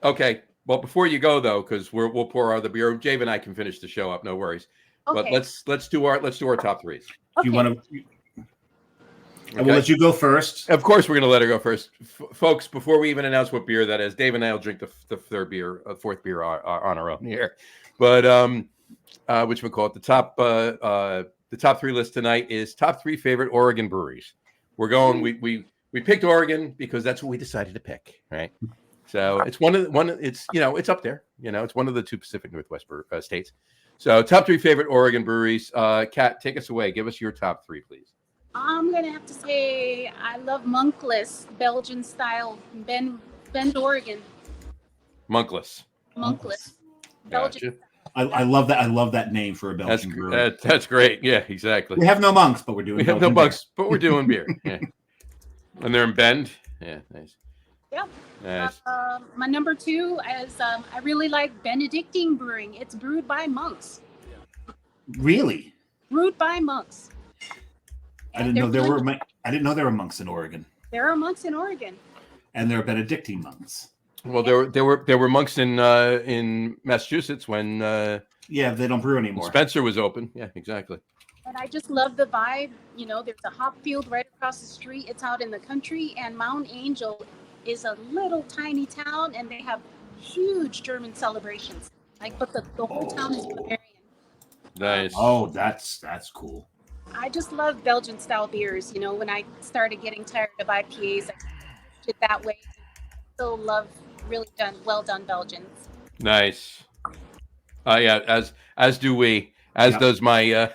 Okay. Well, before you go though, because we'll pour out the beer. Jave and I can finish the show up, no worries. Okay. But let's do our top 3s. Okay. Do you want to? I will let you go first. Of course, we're going to let her go first, folks. Before we even announce what beer that is, Dave and I will drink the fourth beer on our own here. But which we call it the top 3 list tonight is top 3 favorite Oregon breweries. We're going. We picked Oregon because that's what we decided to pick, right? So it's it's up there. It's one of the 2 Pacific Northwest states. So top 3 favorite Oregon breweries. Kat, take us away. Give us your top 3, please. I'm gonna have to say I love Monkless, Belgian style, Bend, Oregon. Monkless. Belgian. I love that. I love that name for a Belgian brewery. That's great. Yeah, exactly. We have no monks, but we're doing. We have no monks, but we're doing beer. Yeah. And they're in Bend. Yeah, nice. Yep. Nice. My number 2 is I really like Benedictine Brewing. It's brewed by monks. Really? Brewed by monks. I didn't know there were monks in Oregon. There are monks in Oregon. And there are Benedictine monks. Well, there were monks in Massachusetts when they don't brew anymore. Spencer was open. Yeah, exactly. And I just love the vibe. There's a hop field right across the street. It's out in the country, and Mount Angel is a little tiny town, and they have huge German celebrations. But the whole town is Bavarian. Nice. Oh, that's cool. I just love Belgian style beers. When I started getting tired of IPAs, I did it that way. Still love well done Belgians. Nice. Yeah, as do we. Does my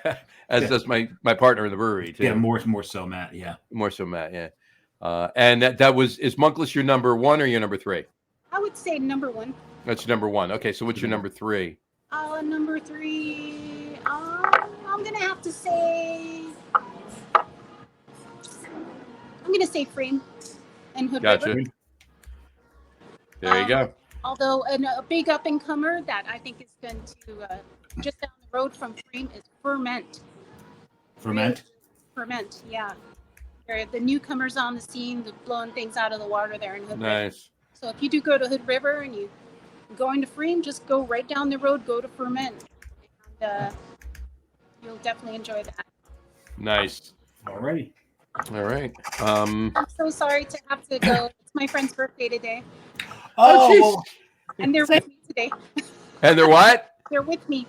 does my partner in the brewery too. Yeah, more so Matt. Yeah, more so Matt. Yeah. And is Monkless your number 1 or your number 3? I would say number 1. That's your number 1. Okay, so what's your number 3? Number 3, I'm gonna have to say, Frame and Hood Gotcha. River. There you go. Although a big up and comer that I think is going to just down the road from Frame is Ferment. Ferment, yeah. They're the newcomers on the scene, blowing things out of the water there in Hood River. Nice. So if you do go to Hood River and you going to Frame, just go right down the road, go to Ferment, and you'll definitely enjoy that. Nice. Alrighty. All right. I'm so sorry to have to go. It's my friend's birthday today. Oh, And they're with me today. And they're what? They're with me.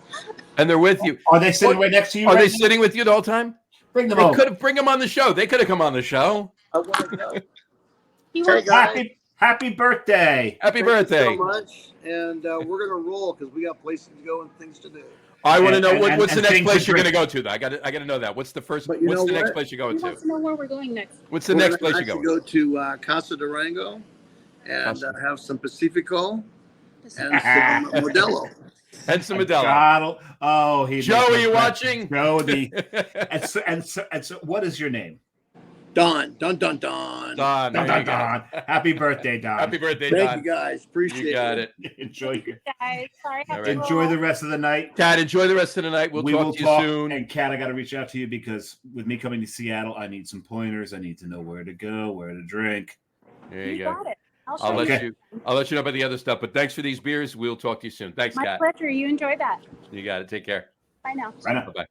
And they're with you. Are they sitting right next to you? Are they sitting with you the whole time? Bring them They over. could have bring them on the show. They could have come on the show. I want to go. He Hey, wants guys. Happy birthday. Happy Thank birthday. you so much. And we're going to roll because we got places to go and things to do. I want to know And- what's the and next things place to you're going to drink. go to. Though. I got to know that. What's the first? But you What's know the next what? place you're he going to? wants to know where we're going next. What's the We're next gonna place you're actually going? go to Casa Durango and Casa. have some Pacifico And some Modelo. And some I Modelo. gotta- oh, he Joe, makes are me you laugh. watching? Joe, and so, what is your name? Don. Dun, dun, dun. Don, Don, there you Don, go. Don. Happy birthday, Don. Happy birthday, Thank Don. you, guys. Appreciate You got it. Enjoy your, Guys, sorry. I have All to right. enjoy roll. the rest of the night. Kat, enjoy the rest of the night. We'll we talk will to you talk. soon. And Kat, I got to reach out to you because with me coming to Seattle, I need some pointers. I need to know where to go, where to drink. There you You go. got it. I'll show let Okay. you. I'll let you know about the other stuff. But thanks for these beers. We'll talk to you soon. Thanks, My Kat. pleasure. You enjoy that. You got it. Take care. Bye now. Right now. Bye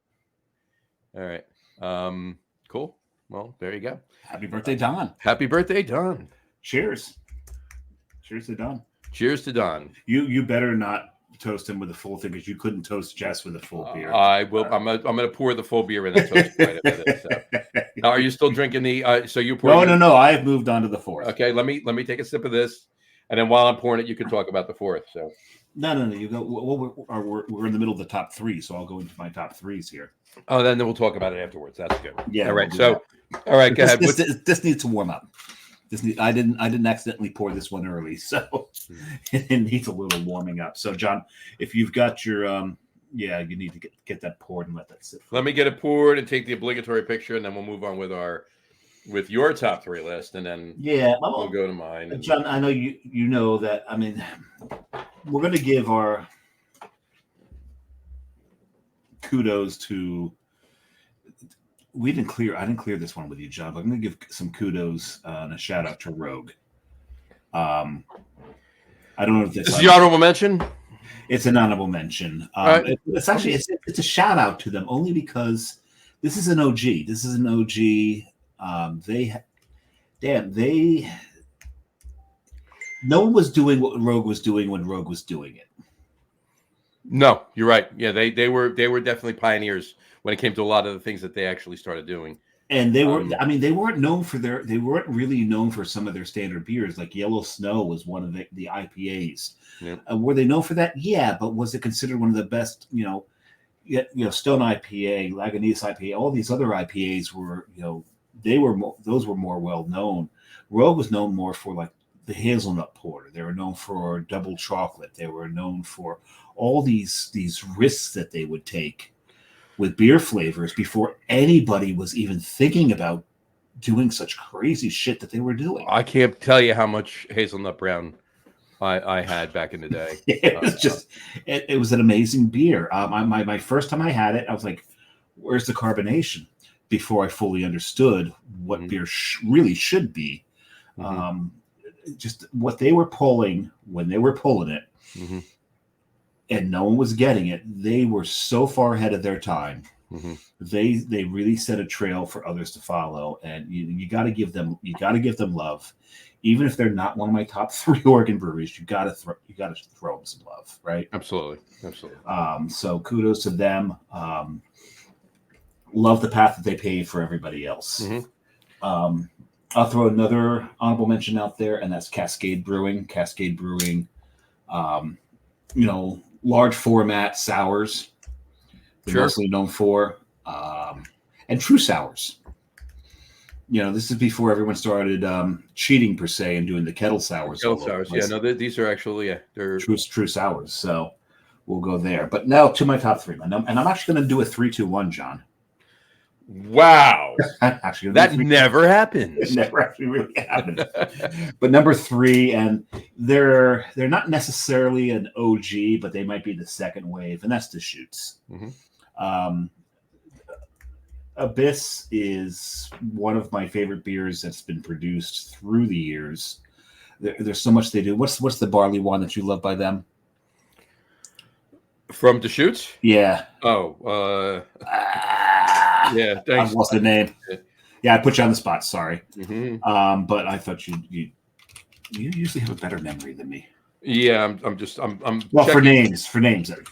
bye. All right. Cool. Well, there you go. Happy birthday, Don. Happy birthday, Don. Cheers. Cheers to Don. Cheers to Don. You better not toast him with a full thing because you couldn't toast Jess with a full beer. I will. I'm gonna pour the full beer in the toast right with it. So. Now, are you still drinking the? So you pour? No. I have moved on to the fourth. Okay. Let me take a sip of this, and then while I'm pouring it, you can talk about the fourth. So. No. You go. Well, we're in the middle of the top three, so I'll go into my top threes here. Oh, then we'll talk about it afterwards. That's good. Yeah. All right. we'll do So, all right. Go ahead. This needs to warm up. I didn't accidentally pour this one early, so it needs a little warming up. So, John, if you've got your you need to get that poured and let that sit. Let me get it poured and take the obligatory picture, and then we'll move on with your top three list, and then we'll go to mine. And, John, I know you know that. I mean, we're going to give our kudos to. I didn't clear this one with you, John, but I'm going to give some kudos and a shout out to Rogue. I don't know if this is the honorable mention. It's an honorable mention. Right. It's actually it's a shout out to them only because this is an OG. This is an OG. No one was doing what Rogue was doing when Rogue was doing it. No, you're right. Yeah, they were definitely pioneers when it came to a lot of the things that they actually started doing. And they were, they weren't really known for some of their standard beers. Like Yellow Snow was one of the IPAs. Yeah. Were they known for that? Yeah, but was it considered one of the best? Stone IPA, Lagunitas IPA, all these other IPAs were, those were more well known. Rogue was known more for like the hazelnut porter. They were known for double chocolate. They were known for all these risks that they would take with beer flavors before anybody was even thinking about doing such crazy shit that they were doing. I can't tell you how much hazelnut brown I had back in the day. It was it was an amazing beer. My first time I had it, I was like, where's the carbonation? Before I fully understood what beer really should be. Mm-hmm. Just what they were pulling when they were pulling it. Mm-hmm. And no one was getting it. They were so far ahead of their time. Mm-hmm. They really set a trail for others to follow, and you got to give them love, even if they're not one of my top 3 Oregon breweries. You got to throw them some love, right? Absolutely. So kudos to them. Love the path that they paved for everybody else. Mm-hmm. I'll throw another honorable mention out there, and that's Cascade Brewing. Cascade Brewing, large format sours. They're mostly known for, and true sours. This is before everyone started cheating per se and doing the kettle sours. These are actually they're true sours. So we'll go there. But now to my top 3, and I'm actually going to do a 3-2-1, John. Wow, actually, that never happens. It never actually really happened. But number 3, and they're not necessarily an OG, but they might be the second wave, and that's the Shoots. Mm-hmm. Abyss is one of my favorite beers that's been produced through the years. There's so much they do. What's the barley one that you love by them? From Deschutes? Yeah. Oh, yeah. Thanks. I've lost the name. Yeah, I put you on the spot. Sorry. Mm-hmm. But I thought you usually have a better memory than me. Yeah, I'm well, checking, for names. For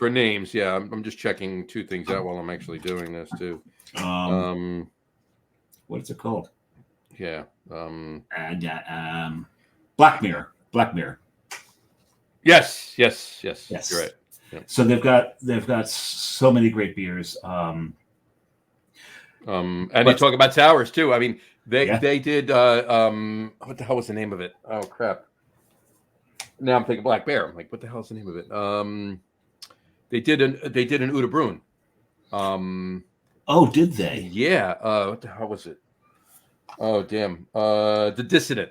names, yeah. I'm just checking 2 things out while I'm actually doing this too. What is it called? Yeah. Black Mirror. Yes. You're right. Yeah. So they've got so many great beers. And you talk about sours too. I mean, they did what the hell was the name of it? Oh crap. Now I'm thinking Black Bear. I'm like, what the hell's the name of it? They did an Uda Bruin. Oh, did they? Yeah. What the hell was it? Oh, damn. The Dissident.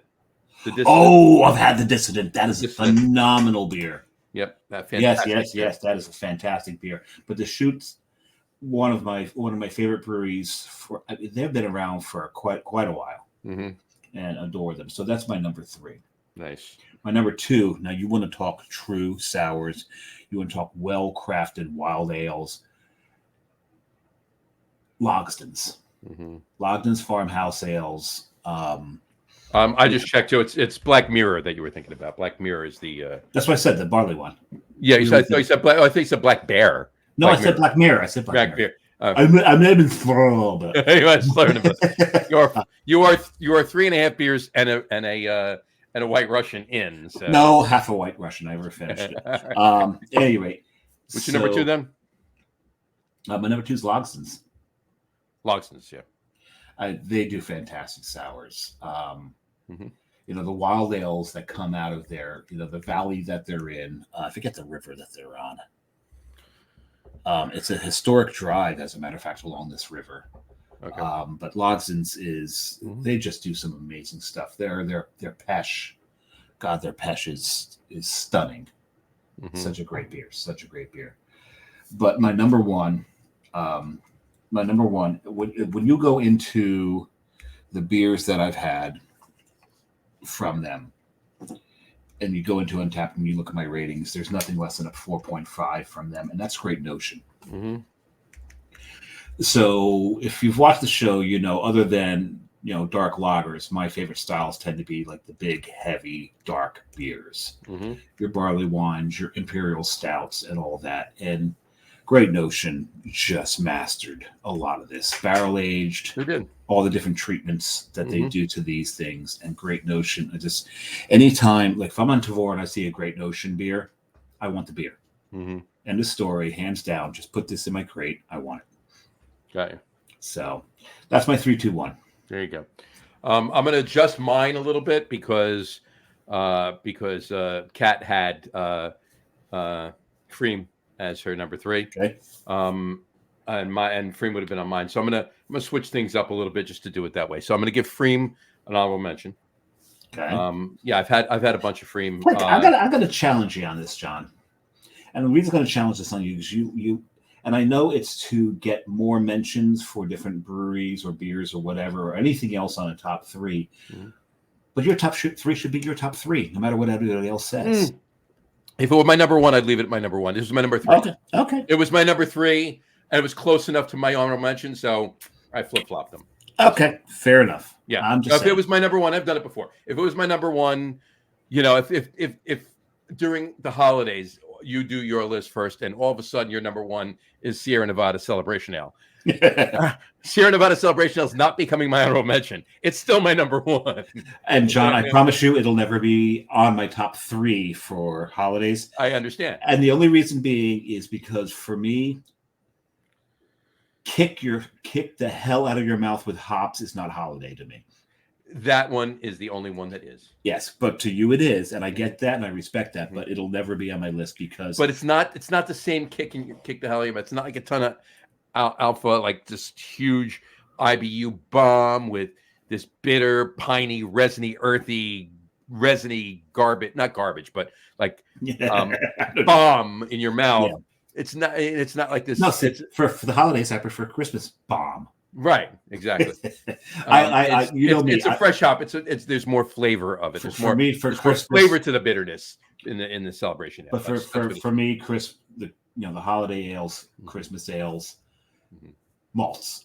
Oh, I've had the Dissident. That is a Dissident. phenomenal beer. Yep. That Yes, fantastic beer. yes. That is a fantastic beer. But the Chute's one of my favorite breweries. They've been around for quite a while, Mm-hmm. and adore them. So that's my number 3. Nice. My number 2. Now you want to talk true sours. You want to talk well-crafted wild ales. Logsdon's. Mm-hmm. Logsdon's Farmhouse Ales. I just checked too. It's Black Mirror that you were thinking about. Black Mirror is the. That's what I said. The barley one. Yeah, you said Black. Oh, I think you said Black Bear. No, Black I said Black Mirror. I said Black Mirror. Bear. I'm not even thrilled. You must learn about it. You are 3.5 beers and a White Russian in. So. No, half a White Russian. I never finished it. At any rate, what's your number 2 then? My number 2 is Logsdon's. Logsdon's, yeah. They do fantastic sours. Mm-hmm. You know, the wild ales that come out of there. You know, the valley that they're in. I forget the river that they're on. It's a historic drive, as a matter of fact, along this river. Okay. But Logsdon's is Mhm. they just do some amazing stuff. Their pesh, God, their pesh is stunning. Mhm. Such a great beer. Such a great beer. But my number one, when you go into the beers that I've had from them, and you go into Untapped and you look at my ratings, there's nothing less than a 4.5 from them, and that's Great Notion. Mm-hmm. So if you've watched the show, you know, other than, you know, dark lagers, my favorite styles tend to be like the big, heavy, dark beers. Mm-hmm. Your barley wines, your imperial stouts, and all that. And Great Notion just mastered a lot of this. Barrel aged, They did. all the different treatments that they Mhm. do to these things. And Great Notion, anytime, like if I'm on Tavor and I see a Great Notion beer, I want the beer. Mm-hmm. End of story, hands down. Just put this in my crate. I want it. Got you. So that's my 3-2-1. There you go. I'm going to adjust mine a little bit because Kat had Freem as her number 3. Okay. And Freem would have been on mine. So I'm gonna switch things up a little bit just to do it that way. So I'm gonna give Freem an honorable mention. Okay. Yeah, I've had a bunch of Freem. Wait, I got to challenge you on this, John. And the reason I'm going to challenge this on you is you, and I know it's to get more mentions for different breweries or beers or whatever or anything else on a top 3. Mhm. But your top 3 should be your top 3, no matter what everybody else says. If it were my number 1, I'd leave it at my number 1. This was my number 3. Okay. It was my number 3, and it was close enough to my honorable mention, so I flip-flopped them. Okay. Fair enough. Yeah. I'm just If saying. it was my number 1, I've done it before. If it was my number 1, you know, if during the holidays you do your list first, and all of a sudden your number 1 is Sierra Nevada Celebration Ale. Sierra Nevada Celebration Ale is not becoming my honorable mention. It's still my number 1. And John, I promise you, it'll never be on my top 3 for holidays. I understand. And the only reason being is because for me, kick the hell out of your mouth with hops is not holiday to me. That one is the only one that is. Yes, but to you it is, and I get that and I respect that, but it'll never be on my list because. But it's not the same kick the hell out of you. It's not like a ton of alpha, like this huge IBU bomb with this bitter, piney, resiny, earthy, garbage, not garbage, but like bomb in your mouth. Yeah. It's not like this. No, for the holidays, I prefer Christmas bomb. Right, exactly. It's a fresh hop. There's more flavor of it. There's more flavor to the bitterness in the celebration. But for me, the holiday ales, Christmas ales, malts.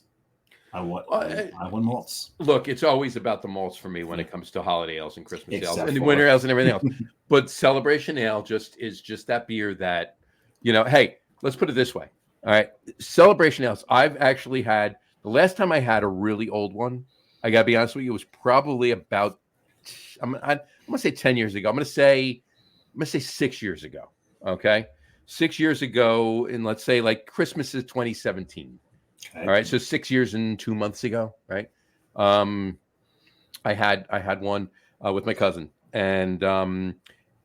I want malts. Look, it's always about the malts for me when it comes to holiday ales and Christmas ales and the for winter ales and everything else. But celebration ale is just that beer that, hey, let's put it this way. All right, celebration ales. I've actually had. The last time I had a really old one, I gotta be honest with you, it was probably about I'm gonna say 10 years ago. I'm gonna say 6 years ago. Okay, 6 years ago, and let's say like Christmas is 2017. Okay. All right, so 6 years and 2 months ago, right? I had one with my cousin, and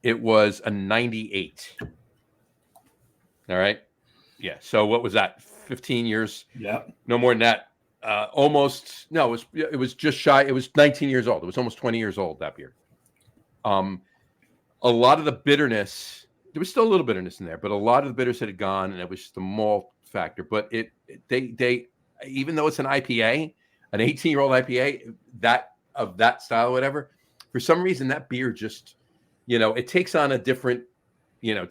it was a 98. All right. Yeah. So what was that? 15 years? Yep. No more than that. Almost. No, it was just shy. It was 19 years old. It was almost 20 years old that beer. A lot of the bitterness, there was still a little bitterness in there, but a lot of the bitterness had gone, and it was just the malt factor. But they even though it's an IPA, an 18-year-old IPA, that of that style, whatever, for some reason that beer just, it takes on a different,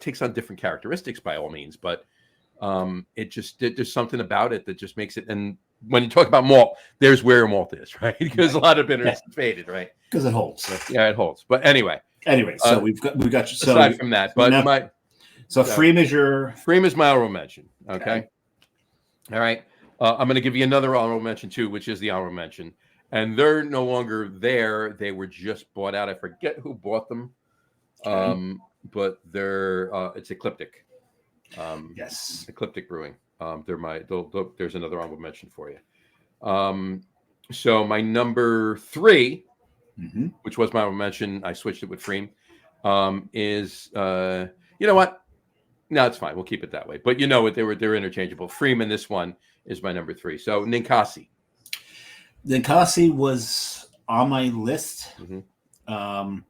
takes on different characteristics by all means, but there's something about it that just makes it. And when you talk about malt, there's where malt is, right? Because a lot of bitterness faded, right? Because it holds. Yeah, it holds. But anyway, so we've got you. So aside from that, but now, Freem is your Freem is my honorable mention. Okay. All right. I'm going to give you another honorable mention too, which is the honorable mention, and they're no longer there. They were just bought out. I forget who bought them, but they're it's Ecliptic. Yes, Ecliptic Brewing. There's another honorable mention for you. So my number 3, which was my honorable mention, I switched it with Freem, is you know what? No, it's fine. We'll keep it that way. But they're interchangeable. Freem and this one is my number 3. So Ninkasi. Ninkasi was on my list. I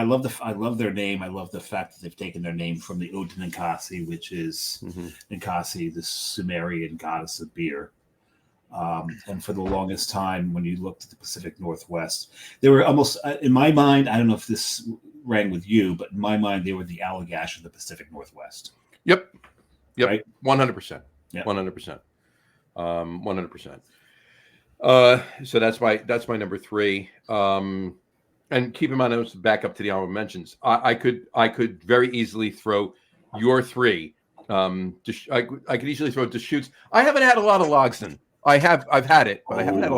love their name. I love the fact that they've taken their name from the Ode to Ninkasi, which is Ninkasi, the Sumerian goddess of beer. And for the longest time, when you looked at the Pacific Northwest, they were almost, in my mind, I don't know if this rang with you, but in my mind, they were the Allagash of the Pacific Northwest. Yep. Right? 100%. Yeah. 100%. 100%. So that's my number 3. And keep in mind, I was back up to the honorable mentions. I could very easily throw your 3. I could easily throw Deschutes. I haven't had a lot of Logsdon. I've had it, but I haven't had a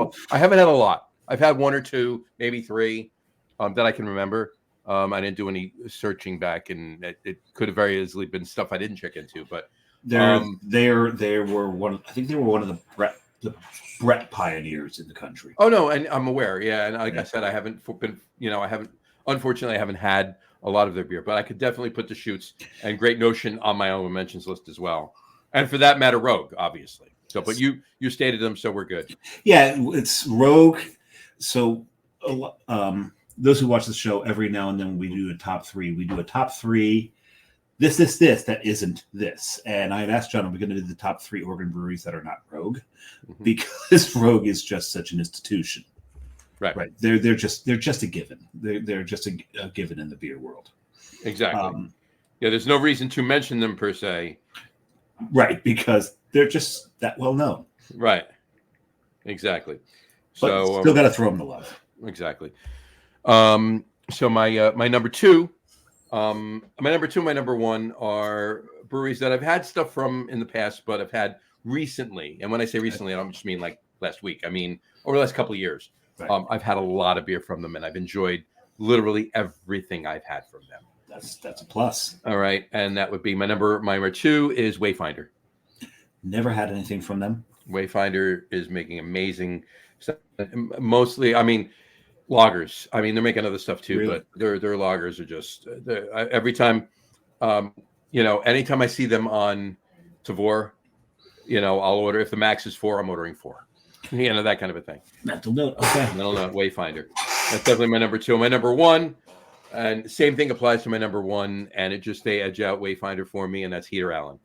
lot. I've had 1 or 2, maybe 3 that I can remember. I didn't do any searching back, and it could have very easily been stuff I didn't check into. But they were one. I think they were one of the Brett pioneers in the country. Oh no, and I'm aware. Yeah, and like I said, I haven't been. Unfortunately, I haven't had a lot of their beer, but I could definitely put Deschutes and Great Notion on my honorable mentions list as well, and for that matter, Rogue, obviously. So, but you stated them, so we're good. Yeah, it's Rogue. So, those who watch the show, every now and then when we do a top 3, we do a top 3. This, that isn't this. And I had asked John, are we going to do the top 3 Oregon breweries that are not Rogue? Because Rogue is just such an institution. Right. They're just a given. They're just a given in the beer world. Exactly. There's no reason to mention them per se. Right, because they're just that well known. Right. Exactly. But so still got to throw them the love. Exactly. So my number 2, my number 1 are breweries that I've had stuff from in the past, but I've had recently. And when I say recently, I don't just mean like last week. I mean over the last couple of years. Right. I've had a lot of beer from them, and I've enjoyed literally everything I've had from them. That's a plus. All right, and that would be my number 2 is Wayfinder. Never had anything from them. Wayfinder is making amazing stuff. Mostly, I mean, lagers. I mean, they're making other stuff too, really? But their lagers are just every time. Anytime I see them on Tavour, I'll order. If the max is 4, I'm ordering 4. That kind of a thing. Mental note. Okay. Mental note. Wayfinder. That's definitely my number 2. My number 1, and same thing applies to my number 1, and they edge out Wayfinder for me, and that's Heater Allen.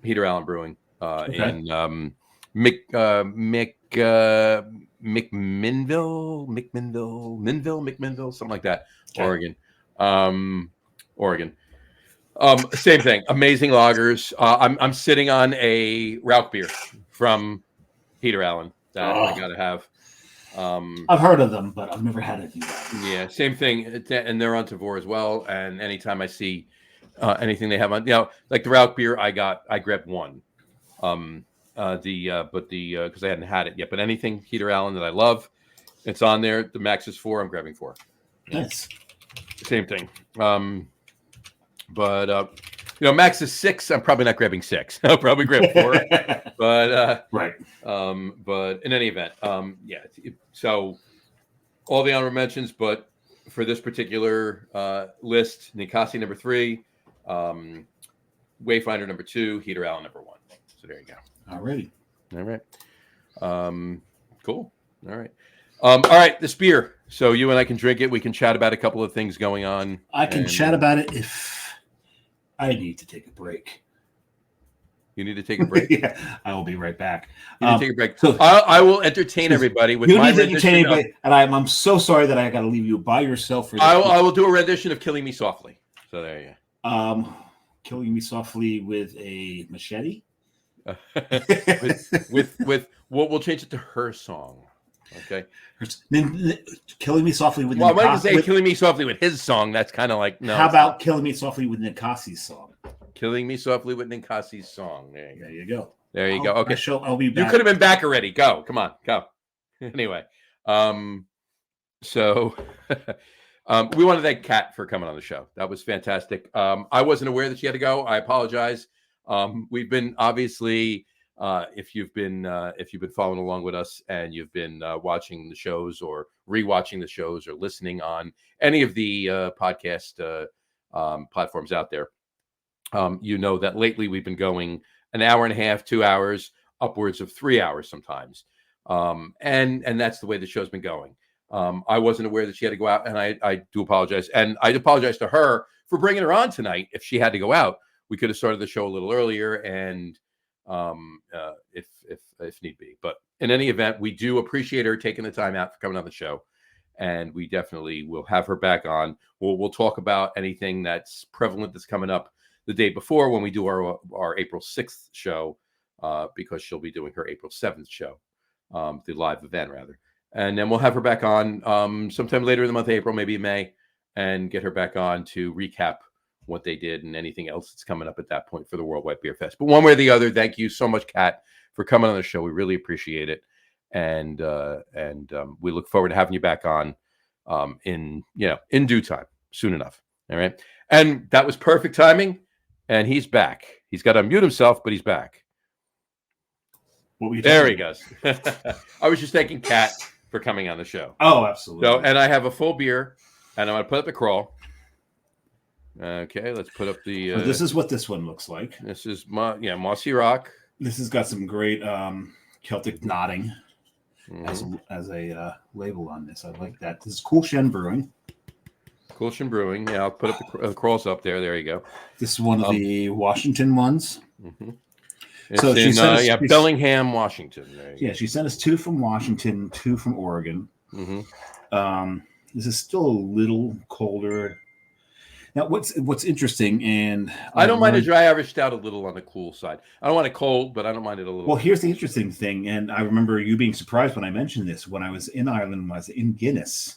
Heater Allen Brewing in McMinnville, something like that, okay. Oregon. Same thing. Amazing lagers. I'm sitting on a Rauch beer from Heater Allen that I gotta have. I've heard of them, but I've never had anything. Yeah, same thing, and they're on Tavour as well. And anytime I see anything they have on, like the Rauch beer, I grabbed 1. Because I hadn't had it yet. But anything Heater Allen that I love, it's on there. The max is 4. I'm grabbing 4. Nice. Same thing. Max is 6. I'm probably not grabbing 6. I'll probably grab 4. But right. But in any event, So all the honorable mentions, but for this particular list, Ninkasi number 3, Wayfinder number 2, Heater Allen number 1. So there you go. Alrighty. All right. Cool. All right. All right. This beer. So you and I can drink it. We can chat about a couple of things going on. I can chat about it if I need to take a break. You need to take a break. Yeah, I will be right back. You need to take a break. So I will entertain everybody with you my need to entertain rendition. anybody, and I'm so sorry that I got to leave you by yourself for this. I will do a rendition of "Killing Me Softly." So there you go. Killing Me Softly with a machete. with we'll change it to her song. Okay. Killing Me Softly with. Well, I wanted to say "Killing Me Softly" with his song. That's kind of like no. How about Killing Me Softly with Ninkasi's song? "Killing Me Softly" with Ninkasi's song. There you go. There you go. Okay. I'll be back. You could have been back already. Go. Come on. Go. Anyway. So we want to thank Kat for coming on the show. That was fantastic. I wasn't aware that she had to go. I apologize. We've been obviously if you've been following along with us and you've been watching the shows or rewatching the shows or listening on any of the podcast platforms out there, you know that lately we've been going an hour and a half, 2 hours, upwards of 3 hours sometimes. And that's the way the show's been going. I wasn't aware that she had to go out, and I do apologize. And I apologize to her for bringing her on tonight. If she had to go out, we could have started the show a little earlier, and if need be. But in any event, we do appreciate her taking the time out for coming on the show, and we definitely will have her back on. We'll talk about anything that's prevalent that's coming up the day before when we do our April 6th show, because she'll be doing her April 7th show, the live event rather. And then we'll have her back on sometime later in the month of April, maybe May, and get her back on to recap what they did and anything else that's coming up at that point for the Worldwide Beer Fest. But one way or the other, thank you so much, Kat, for coming on the show. We really appreciate it. And we look forward to having you back on in due time, soon enough. All right. And that was perfect timing. And he's back. He's got to unmute himself, but he's back. What were you there he goes. I was just thanking Kat for coming on the show. Oh, absolutely. So, and I have a full beer, and I'm going to put up the crawl. Okay, let's put up the. This is what this one looks like. This is Mossy Rock. This has got some great Celtic knotting as a label on this. I like that. This is Cool Shen Brewing. Cool Shen Brewing. Yeah, I'll put up the crawls up there. There you go. This is one of the Washington ones. Mm-hmm. So she sent us, Bellingham, Washington. She sent us 2 from Washington, 2 from Oregon. Mm-hmm. This is still a little colder. Now, what's interesting, and I don't mind a dry Irish stout a little on the cool side. I don't want it cold, but I don't mind it a little. Well, here's the interesting thing, and I remember you being surprised when I mentioned this. When I was in Ireland, when I was in Guinness,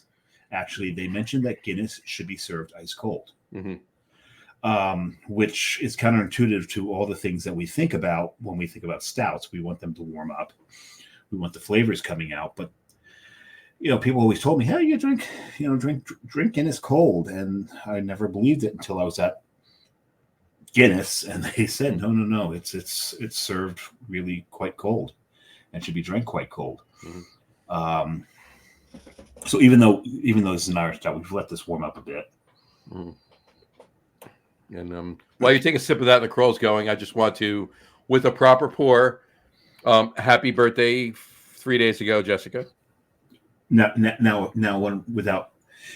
actually, they mentioned that Guinness should be served ice cold. Mm-hmm. Which is counterintuitive to all the things that we think about when we think about stouts. We want them to warm up. We want the flavors coming out. But, people always told me, hey, you drink Guinness cold. And I never believed it until I was at Guinness. And they said, no, it's served really quite cold and should be drank quite cold. Mm-hmm. So even though this is an Irish stout, we've let this warm up a bit. Mm-hmm. And while you take a sip of that and the crawl's going, I just want to, with a proper pour, happy birthday 3 days ago, Jessica. Now one without,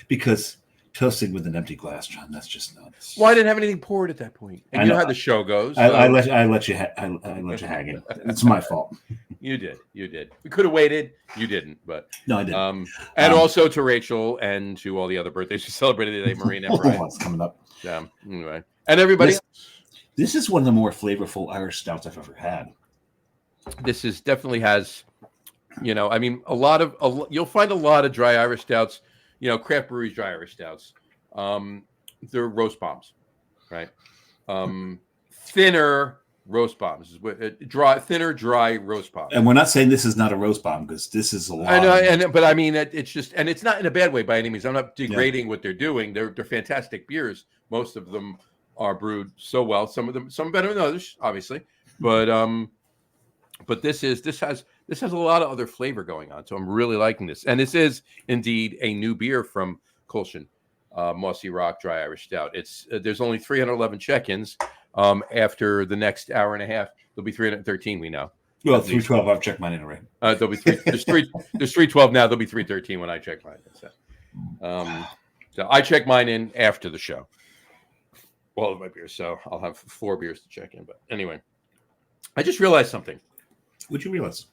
because toasting with an empty glass, John, that's just nuts. Well, I didn't have anything poured at that point. And you know how the show goes. So. I let you hang it. It's my fault. You did. We could have waited. You didn't, but no, I didn't. And also to Rachel and to all the other birthdays she celebrated today, Marina and Brian. It's coming up. Anyway, and everybody. This is one of the more flavorful Irish stouts I've ever had. This is definitely has, you'll find a lot of dry Irish stouts. Craft breweries dry Irish stouts. They're roast bombs, right? Thinner roast bombs, thinner, dry roast bombs. And we're not saying this is not a roast bomb because this is a lot. I know, but I mean, it's just, and it's not in a bad way by any means. I'm not degrading what they're doing. They're fantastic beers. Most of them are brewed so well. Some better than others, obviously. But this has a lot of other flavor going on. So I'm really liking this. And this is indeed a new beer from Kolsch, Mossy Rock Dry Irish Stout. It's there's only 311 check-ins. After the next hour and a half, there'll be 313. We know. Well, 312. I've checked mine in already. There'll be three. There's 312 now. There'll be 313 when I check mine. So I check mine in after the show. All of my beers, so I'll have 4 beers to check in. But anyway, I just realized something. What'd you realize?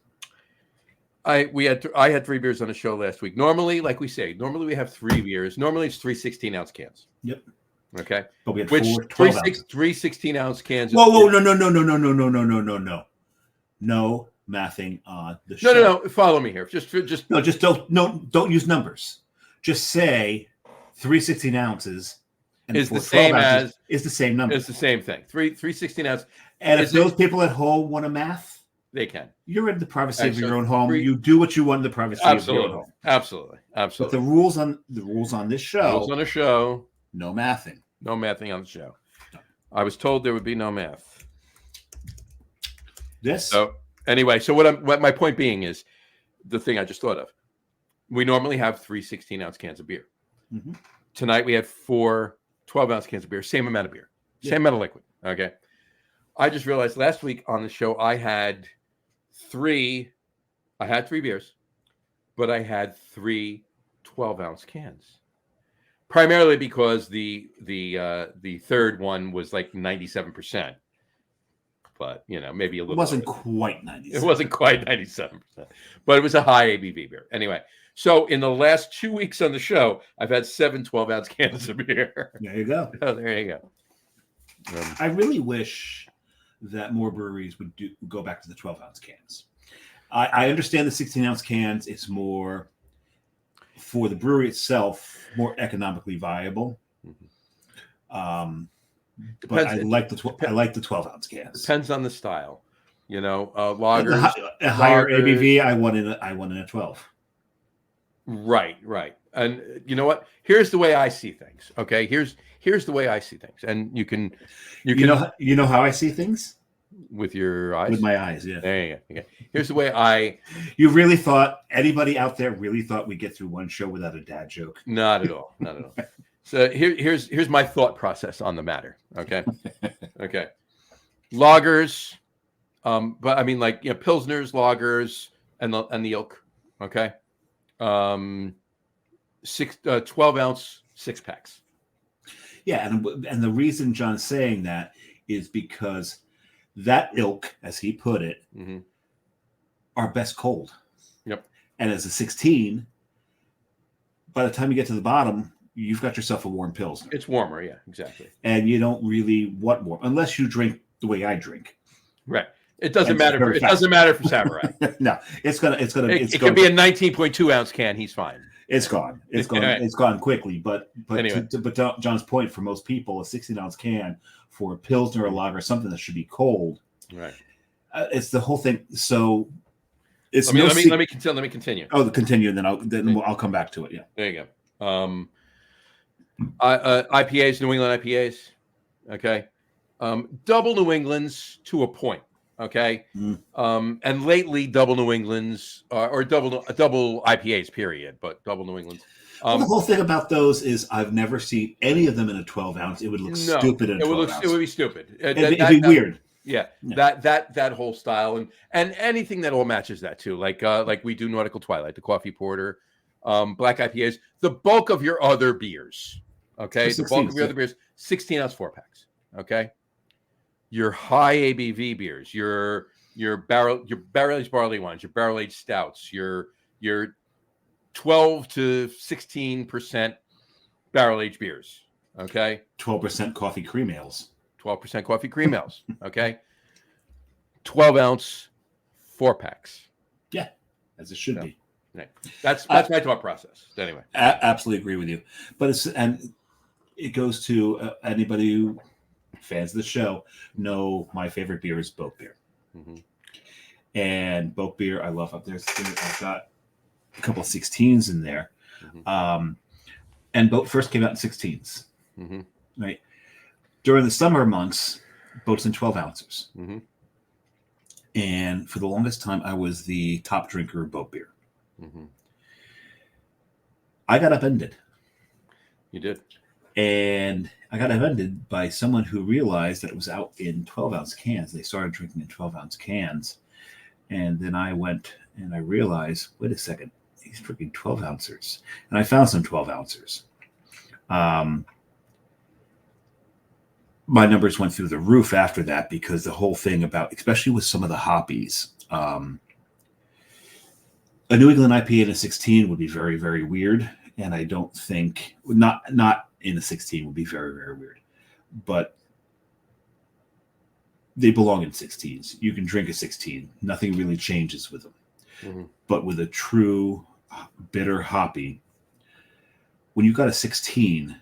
I had 3 beers on the show last week. Normally, like we say, normally we have 3 beers. Normally it's 3 16-ounce cans. Yep. Okay. But we had Which 4 3 16-ounce cans. Whoa! No! No mathing on the show. No. Follow me here. Just don't use numbers. Just say 3 16 ounces. And is the same as is the same number. It's the same thing. 3 16-ounce. And if those people at home want to math, they can. You're in the privacy of your own home. You do what you want in the privacy of your own home. Absolutely. But the rules on this show. Rules on the show. No mathing. No mathing on the show. I was told there would be no math. So anyway, so what my point being is the thing I just thought of. We normally have 3 16-ounce cans of beer. Mm-hmm. Tonight we had 4 12-ounce cans of beer, same amount of beer, same amount of liquid. Okay. I just realized last week on the show I had 3 beers, but I had 3 12-ounce cans. Primarily because the third one was like 97%. But maybe a little. It wasn't quite 97%. It wasn't quite 97%, but it was a high ABV beer. Anyway, so in the last 2 weeks on the show, I've had 7 12-ounce cans of beer. There you go. Oh, there you go. I really wish that more breweries would go back to the 12-ounce cans. I understand the 16-ounce cans. It's more for the brewery itself, more economically viable. Mm-hmm. But I like the 12-ounce cans. Depends on the style, lagers. A higher ABV, I want in a 12. Right. And you know what? Here's the way I see things. Okay, here's the way I see things, and you know how I see things with your eyes. With my eyes, yeah. There you go. Okay. Here's the way You really thought anybody out there really thought we'd get through one show without a dad joke? Not at all. Not at all. So here's my thought process on the matter. Okay. Okay. Lagers, but I mean pilsners, lagers, and the ilk. Okay. 12-ounce 6-packs. Yeah, and the reason John's saying that is because that ilk, as he put it, mm-hmm. are best cold. Yep. And as a 16, by the time you get to the bottom, you've got yourself a warm pilsner. It's warmer, yeah, exactly. And you don't really want warm unless you drink the way I drink. Right. It doesn't matter. It doesn't matter for Samurai. No, it could be a 19.2-ounce can. He's fine. It's gone. It's gone. Right. It's gone quickly. But anyway. But John's point, for most people, a 16-ounce can for a pilsner or a lager, something that should be cold. Right. It's the whole thing. So it's let me continue. Oh, continue, and then I'll come back to it. Yeah. There you go. IPAs, New England IPAs. Okay. Double New England's to a point. Okay. And lately double New England's or double IPAs, period, but double New England's. The whole thing about those is I've never seen any of them in a 12-ounce. It would look stupid in a 12-ounce. It would be stupid. It'd be weird. Yeah. That whole style and anything that all matches that too. Like we do Nautical Twilight, the coffee porter, black IPAs, the bulk of your other beers. Okay. The bulk of your other beers, 16-ounce 4-packs. Okay. Your high ABV beers, your barrel-aged barley wines, your barrel-aged stouts, your 12 to 16% barrel-aged beers. Okay. 12% coffee cream ales. 12% coffee cream ales. Okay. 12-ounce 4-packs. Yeah, as it should be. Right. That's my thought process. Anyway, absolutely agree with you. But it goes to anybody who fans of the show know my favorite beer is Boat Beer. Mm-hmm. And Boat Beer I love up there. I've got a couple of 16s in there. Mm-hmm. And Boat first came out in 16s. Mm-hmm. Right. During the summer months, Boat's in 12 ounces. Mm-hmm. And for the longest time, I was the top drinker of Boat Beer. Mm-hmm. I got upended. You did. And I got offended by someone who realized that it was out in 12-ounce cans. They started drinking in 12-ounce cans. And then I went and I realized, wait a second, he's drinking 12-ounces. And I found some 12-ounces. My numbers went through the roof after that because the whole thing about, especially with some of the hoppies, a New England IPA in a 16 would be very, very weird. And I don't think, not in a 16 would be very, very weird. But they belong in 16s. You can drink a 16. Nothing really changes with them. Mm-hmm. But with a true bitter hoppy, when you got a 16,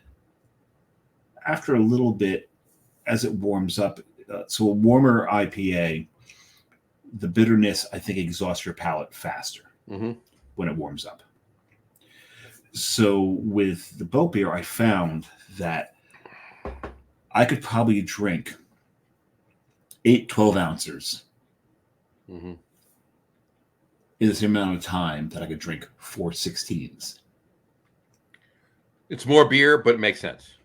after a little bit, as it warms up, so a warmer IPA, the bitterness, I think, exhausts your palate faster when it warms up. So with the boat beer, I found that I could probably drink 8 12-ounces in the same amount of time that I could drink 4 16s. It's more beer, but it makes sense.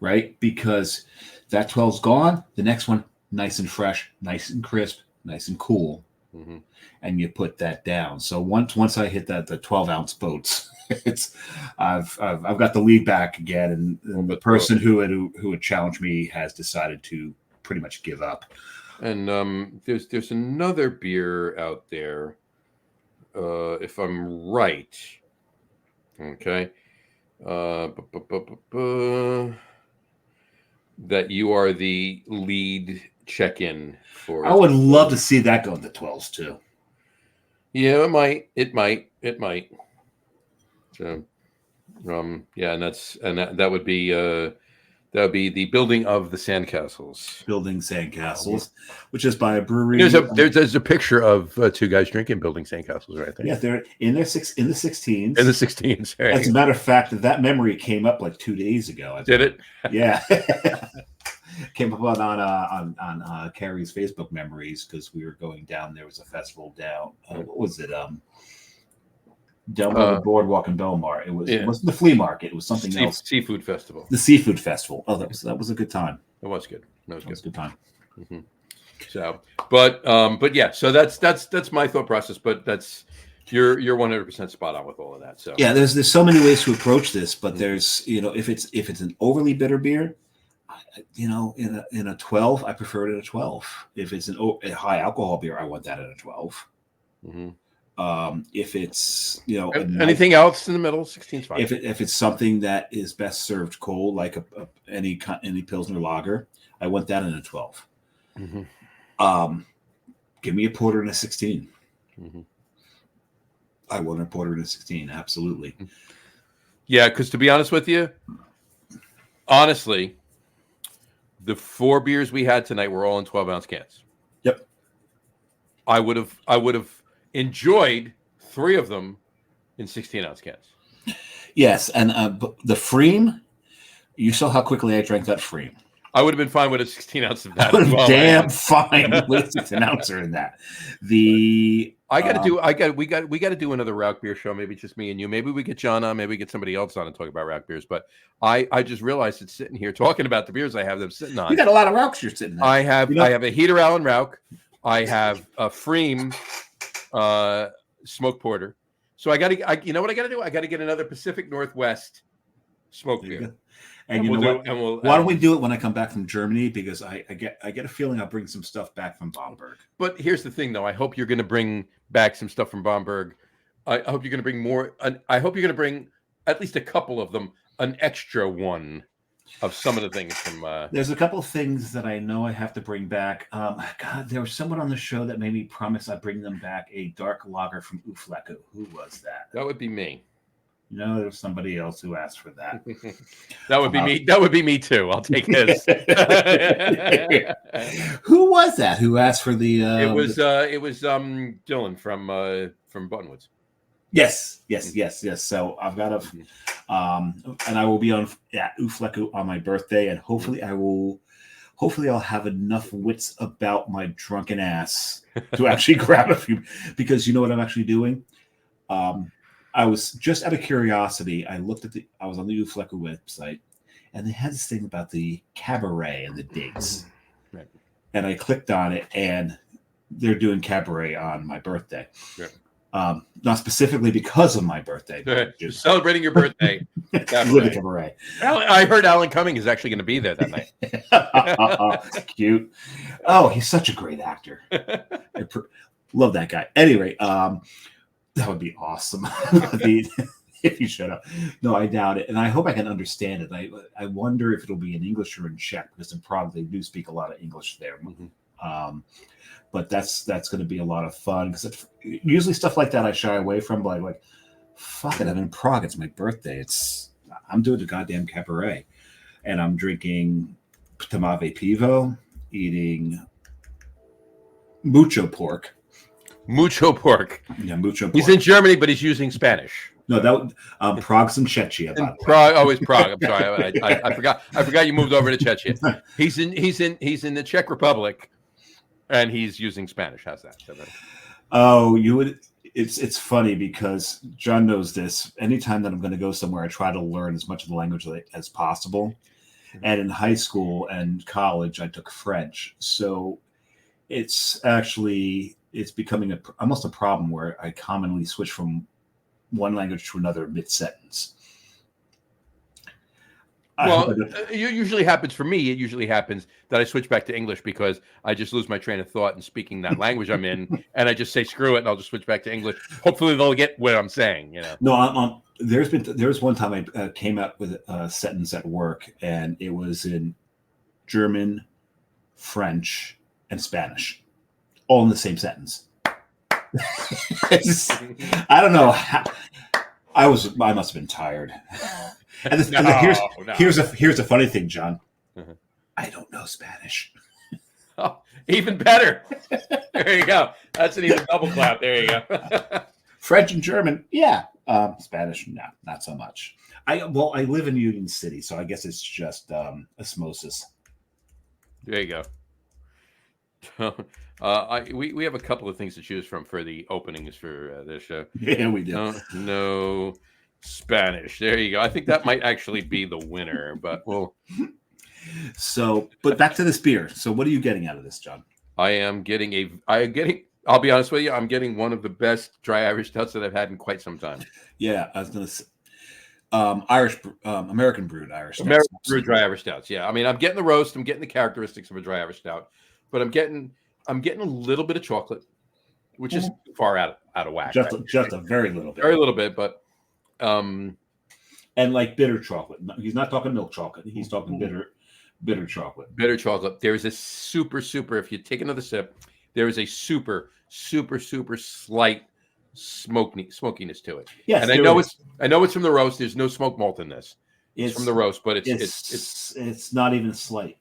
Right? Because that 12's gone, the next one, nice and fresh, nice and crisp, nice and cool. And you put that down. So once I hit the 12-ounce boats, I've got the lead back again, and the person who had challenged me has decided to pretty much give up. And there's another beer out there, if I'm right. Okay. That you are the lead check-in for. I would love to see that go into 12s too. Yeah, it might. So, yeah, and that would be the building of the sandcastles. Building sandcastles, which is by a brewery. There's a picture of 2 guys drinking building sandcastles right there. Yeah, they're in the 16s. In the 16s. Right. As a matter of fact, that memory came up like 2 days ago. Did it? Yeah. Came up on Carrie's Facebook memories because we were going down. There was a festival down. What was it? Down by the boardwalk in Belmar. It wasn't the flea market. It was something else. Seafood festival. The seafood festival. Oh, that was a good time. It was good. That was a good time. So, but yeah. So that's my thought process. But that's you're 100% spot on with all of that. So yeah, there's so many ways to approach this, but there's if it's an overly bitter beer, in a 12, I prefer it in a 12. If it's a high alcohol beer, I want that in a 12. If it's anything else in the middle, 16's fine. If it's something that is best served cold, like any Pilsner lager, I want that in a 12. Give me a porter in a 16. I want a porter in a 16, absolutely. Yeah, because to be honest with you, honestly, the 4 beers we had tonight were all in 12-ounce cans. Yep. I would have enjoyed 3 of them in 16-ounce cans. Yes, and the Freem, you saw how quickly I drank that Freem. I would have been fine with a 16-ounce of that. Damn fine with an ouncer in that. We got to do another Rauk beer show. Maybe just me and you. Maybe we get John on. Maybe we get somebody else on and talk about Rauk beers. But I just realized it's sitting here talking about the beers I have them sitting on. You got a lot of Rauks you're sitting on. I have a Heater Allen Rauk. I have a Freem smoke porter. So you know what I got to do? I got to get another Pacific Northwest smoke beer. And you know what? Why don't we do it when I come back from Germany? Because I get a feeling I'll bring some stuff back from Bamberg. But here's the thing, though. I hope you're going to bring back some stuff from Bamberg. I hope you're going to bring more. I hope you're going to bring at least a couple of them, an extra one of some of the things from. There's a couple of things that I know I have to bring back. God, there was someone on the show that made me promise I'd bring them back a dark lager from Ufleku. Who was that? That would be me. No, there was somebody else who asked for that. That would be me. That would be me too. I'll take his. Who was that? Who asked for the? It was Dylan from Buttonwoods. Yes. So I've got and I will be on Ufleku on my birthday, and hopefully I'll have enough wits about my drunken ass to actually grab a few. Because you know what I'm actually doing. I was just out of curiosity. I looked at I was on the Uflecker website, and they had this thing about the cabaret and the dates. Right. And I clicked on it, and they're doing cabaret on my birthday. Right. Not specifically because of my birthday, but Just celebrating your birthday. Cabaret. Cabaret. I heard Alan Cumming is actually going to be there that night. Cute. Oh, he's such a great actor. Love that guy. Anyway, that would be awesome if you showed up. No, I doubt it, and I hope I can understand it. I wonder if it'll be in English or in Czech, because in Prague they do speak a lot of English there. Mm-hmm. But that's going to be a lot of fun, because usually stuff like that I shy away from. But I'm like, fuck it, I'm in Prague. It's my birthday. I'm doing the goddamn cabaret, and I'm drinking Tamave Pivo, eating mucho pork. Mucho pork. Yeah, mucho pork. He's in Germany, but he's using Spanish. No, that Prague's in Czechia. Prague, always Prague. I'm sorry, I forgot. I forgot you moved over to Czechia. He's in the Czech Republic, and he's using Spanish. How's that? Oh, you would. It's funny because John knows this. Anytime that I'm going to go somewhere, I try to learn as much of the language as possible. And in high school and college, I took French, so it's becoming almost a problem where I commonly switch from one language to another mid-sentence. Well, it usually happens for me. It usually happens that I switch back to English because I just lose my train of thought in speaking that language I'm in, and I just say screw it, and I'll just switch back to English. Hopefully, they'll get what I'm saying. No, there was one time I came out with a sentence at work, and it was in German, French, and Spanish, all in the same sentence. I don't know. I must have been tired. And here's a funny thing, John. Mm-hmm. I don't know Spanish. Oh, even better. There you go. That's an even double clap. There you go. French and German, yeah. Spanish, no, not so much. I live in Union City, so I guess it's just osmosis. There you go. We have a couple of things to choose from for the openings for this show. Yeah, we do. No Spanish. There you go. I think that might actually be the winner, but we'll. So, but back to this beer. So, what are you getting out of this, John? I'll be honest with you. I'm getting one of the best dry Irish stouts that I've had in quite some time. Yeah, I was going to say American brewed Irish stouts. American brewed dry Irish stouts. Yeah, I mean, I'm getting the roast. I'm getting the characteristics of a dry Irish stout, but I'm getting a little bit of chocolate, which is far out of whack. Just a very little bit. Very little bit, but and like bitter chocolate. He's not talking milk chocolate. He's talking bitter chocolate. Bitter chocolate. There is a super. If you take another sip, there is a super slight smokiness to it. Yes, and I know it's from the roast. There's no smoke malt in this. It's from the roast, but it's not even slight.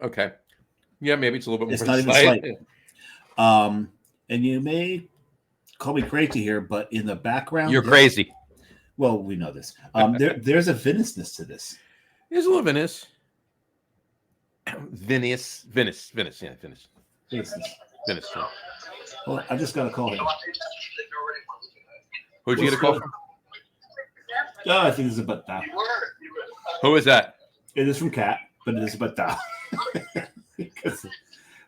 Okay. Yeah, maybe it's a little bit more. It's not even slight. And you may call me crazy here, but in the background, you're crazy. Well, we know this. There's a vinousness to this. There's a little vinous. Vinous. Yeah, vinous. Vinous. Yeah. Well, I just got to call him. Who'd you get a call from? Oh, I think it's about that. Who is that? It is from Kat, but it is about that.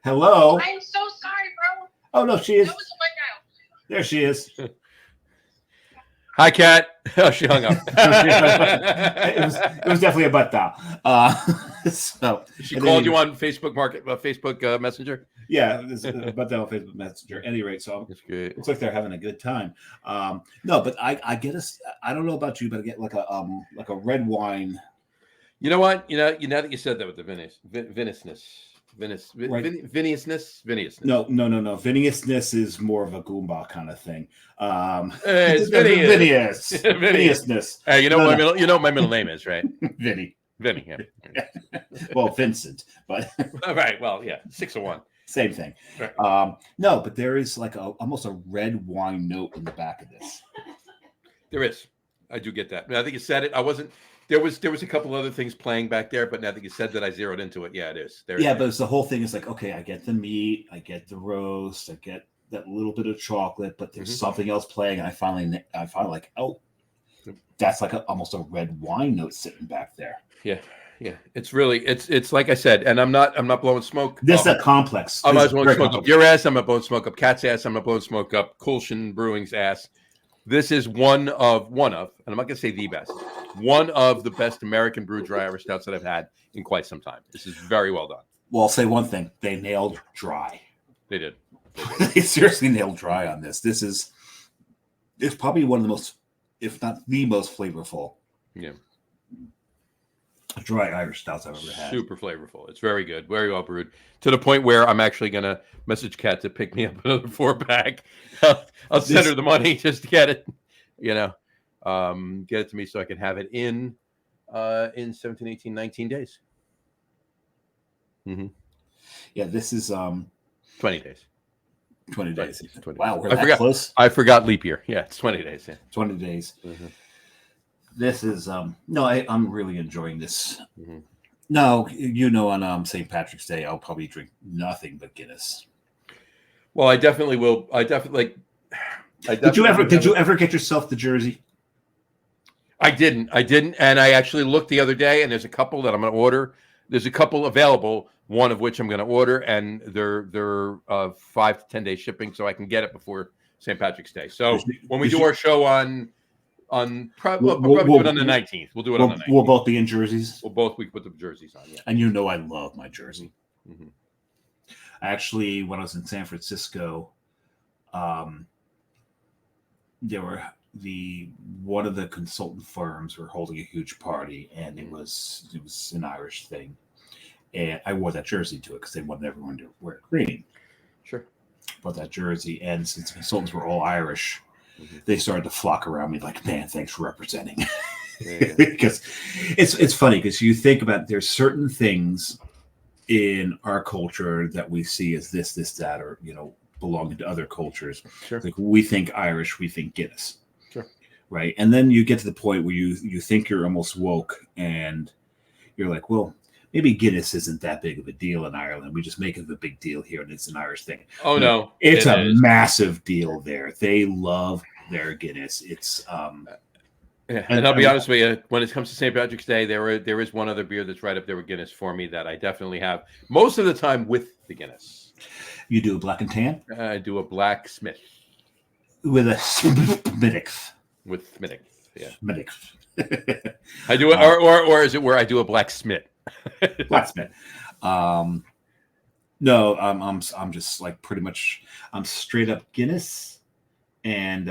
Hello. I'm so sorry, bro. Oh no, she is. There she is. Hi, Kat. Oh, she hung up. it was definitely a butt dial. So she called you on Facebook Facebook Messenger. Yeah, it's a butt dial on Facebook Messenger. At any rate, so it looks like they're having a good time. No, but I get I don't know about you, but I get like a red wine. You know what? You know that you said that with the vinousness. Viniousness. No. Viniousness is more of a Goomba kind of thing. It's Viniousness. Hey, you know what my middle name is, right? Vinny. Yeah. Well, Vincent, but right. Well, yeah, 6 of 1. Same thing. Right. No, but there is like almost a red wine note in the back of this. There is. I do get that. I think you said it. I wasn't. There was a couple other things playing back there, but now that you said that, I zeroed into it. Yeah, it is. But it's the whole thing is like, okay, I get the meat, I get the roast, I get that little bit of chocolate, but there's Mhm. something else playing. And I finally like, oh, that's like almost a red wine note sitting back there. Yeah. It's really it's like I said, and I'm not blowing smoke. This is a complex. I'm This not is blowing very smoke up complex. your ass. I'm not blowing smoke up Cat's ass. I'm not blowing smoke up Kulshin Brewing's ass. This is one of, and I'm not gonna say the best, one of the best American brewed dry Irish stouts that I've had in quite some time. This is very well done. Well, I'll say one thing: they nailed dry. They did. They seriously nailed dry on this. It's probably one of the most, if not the most flavorful, Yeah. dry Irish stouts I've ever had. Super flavorful. It's very good. Very well brewed. To the point where I'm actually going to message Kat to pick me up another 4-pack. I'll send her the money just to get it, get it to me so I can have it in 17, 18, 19 days. Mm-hmm. Yeah, this is 20 days. 20 days. 20 Wow, days. we're that close. I forgot leap year. Yeah, it's 20 days. Yeah. 20 days. Mm-hmm. This is no, I'm really enjoying this. Mm-hmm. No, on St. Patrick's Day, I'll probably drink nothing but Guinness. Well, I definitely will. Did you ever get yourself the jersey? I didn't, and I actually looked the other day, and there's a couple that I'm going to order. There's a couple available, one of which I'm going to order, and they're 5 to 10 day shipping, so I can get it before St. Patrick's Day. So when we do our show on probably do it on the 19th. We'll do it on the 19th. We'll both be in jerseys. We put the jerseys on. Yeah, and I love my jersey. Mm-hmm. Actually, when I was in San Francisco, there were one of the consultant firms were holding a huge party, and it was an Irish thing, and I wore that jersey to it because they wanted everyone to wear green. Sure. Bought that jersey, and since the consultants were all Irish, mm-hmm. they started to flock around me like, "Man, thanks for representing." Yeah. Because it's funny because you think about there's certain things in our culture that we see as this, that, or belonging to other cultures. Sure. Like we think Irish, we think Guinness. Sure. Right. And then you get to the point where you think you're almost woke and you're like, well, maybe Guinness isn't that big of a deal in Ireland. We just make it a big deal here and it's an Irish thing. Oh, no. It's a massive deal there. They love their Guinness. It's and I'll be honest with you, when it comes to St. Patrick's Day, there is one other beer that's right up there with Guinness for me that I definitely have most of the time with the Guinness. You do a black and tan? I do a black Smith. With a Smithix. With Smithix, yeah. Smithix. I do it, or is it where I do a black Smith? Blacksmith. No, I'm just like pretty much I'm straight up Guinness and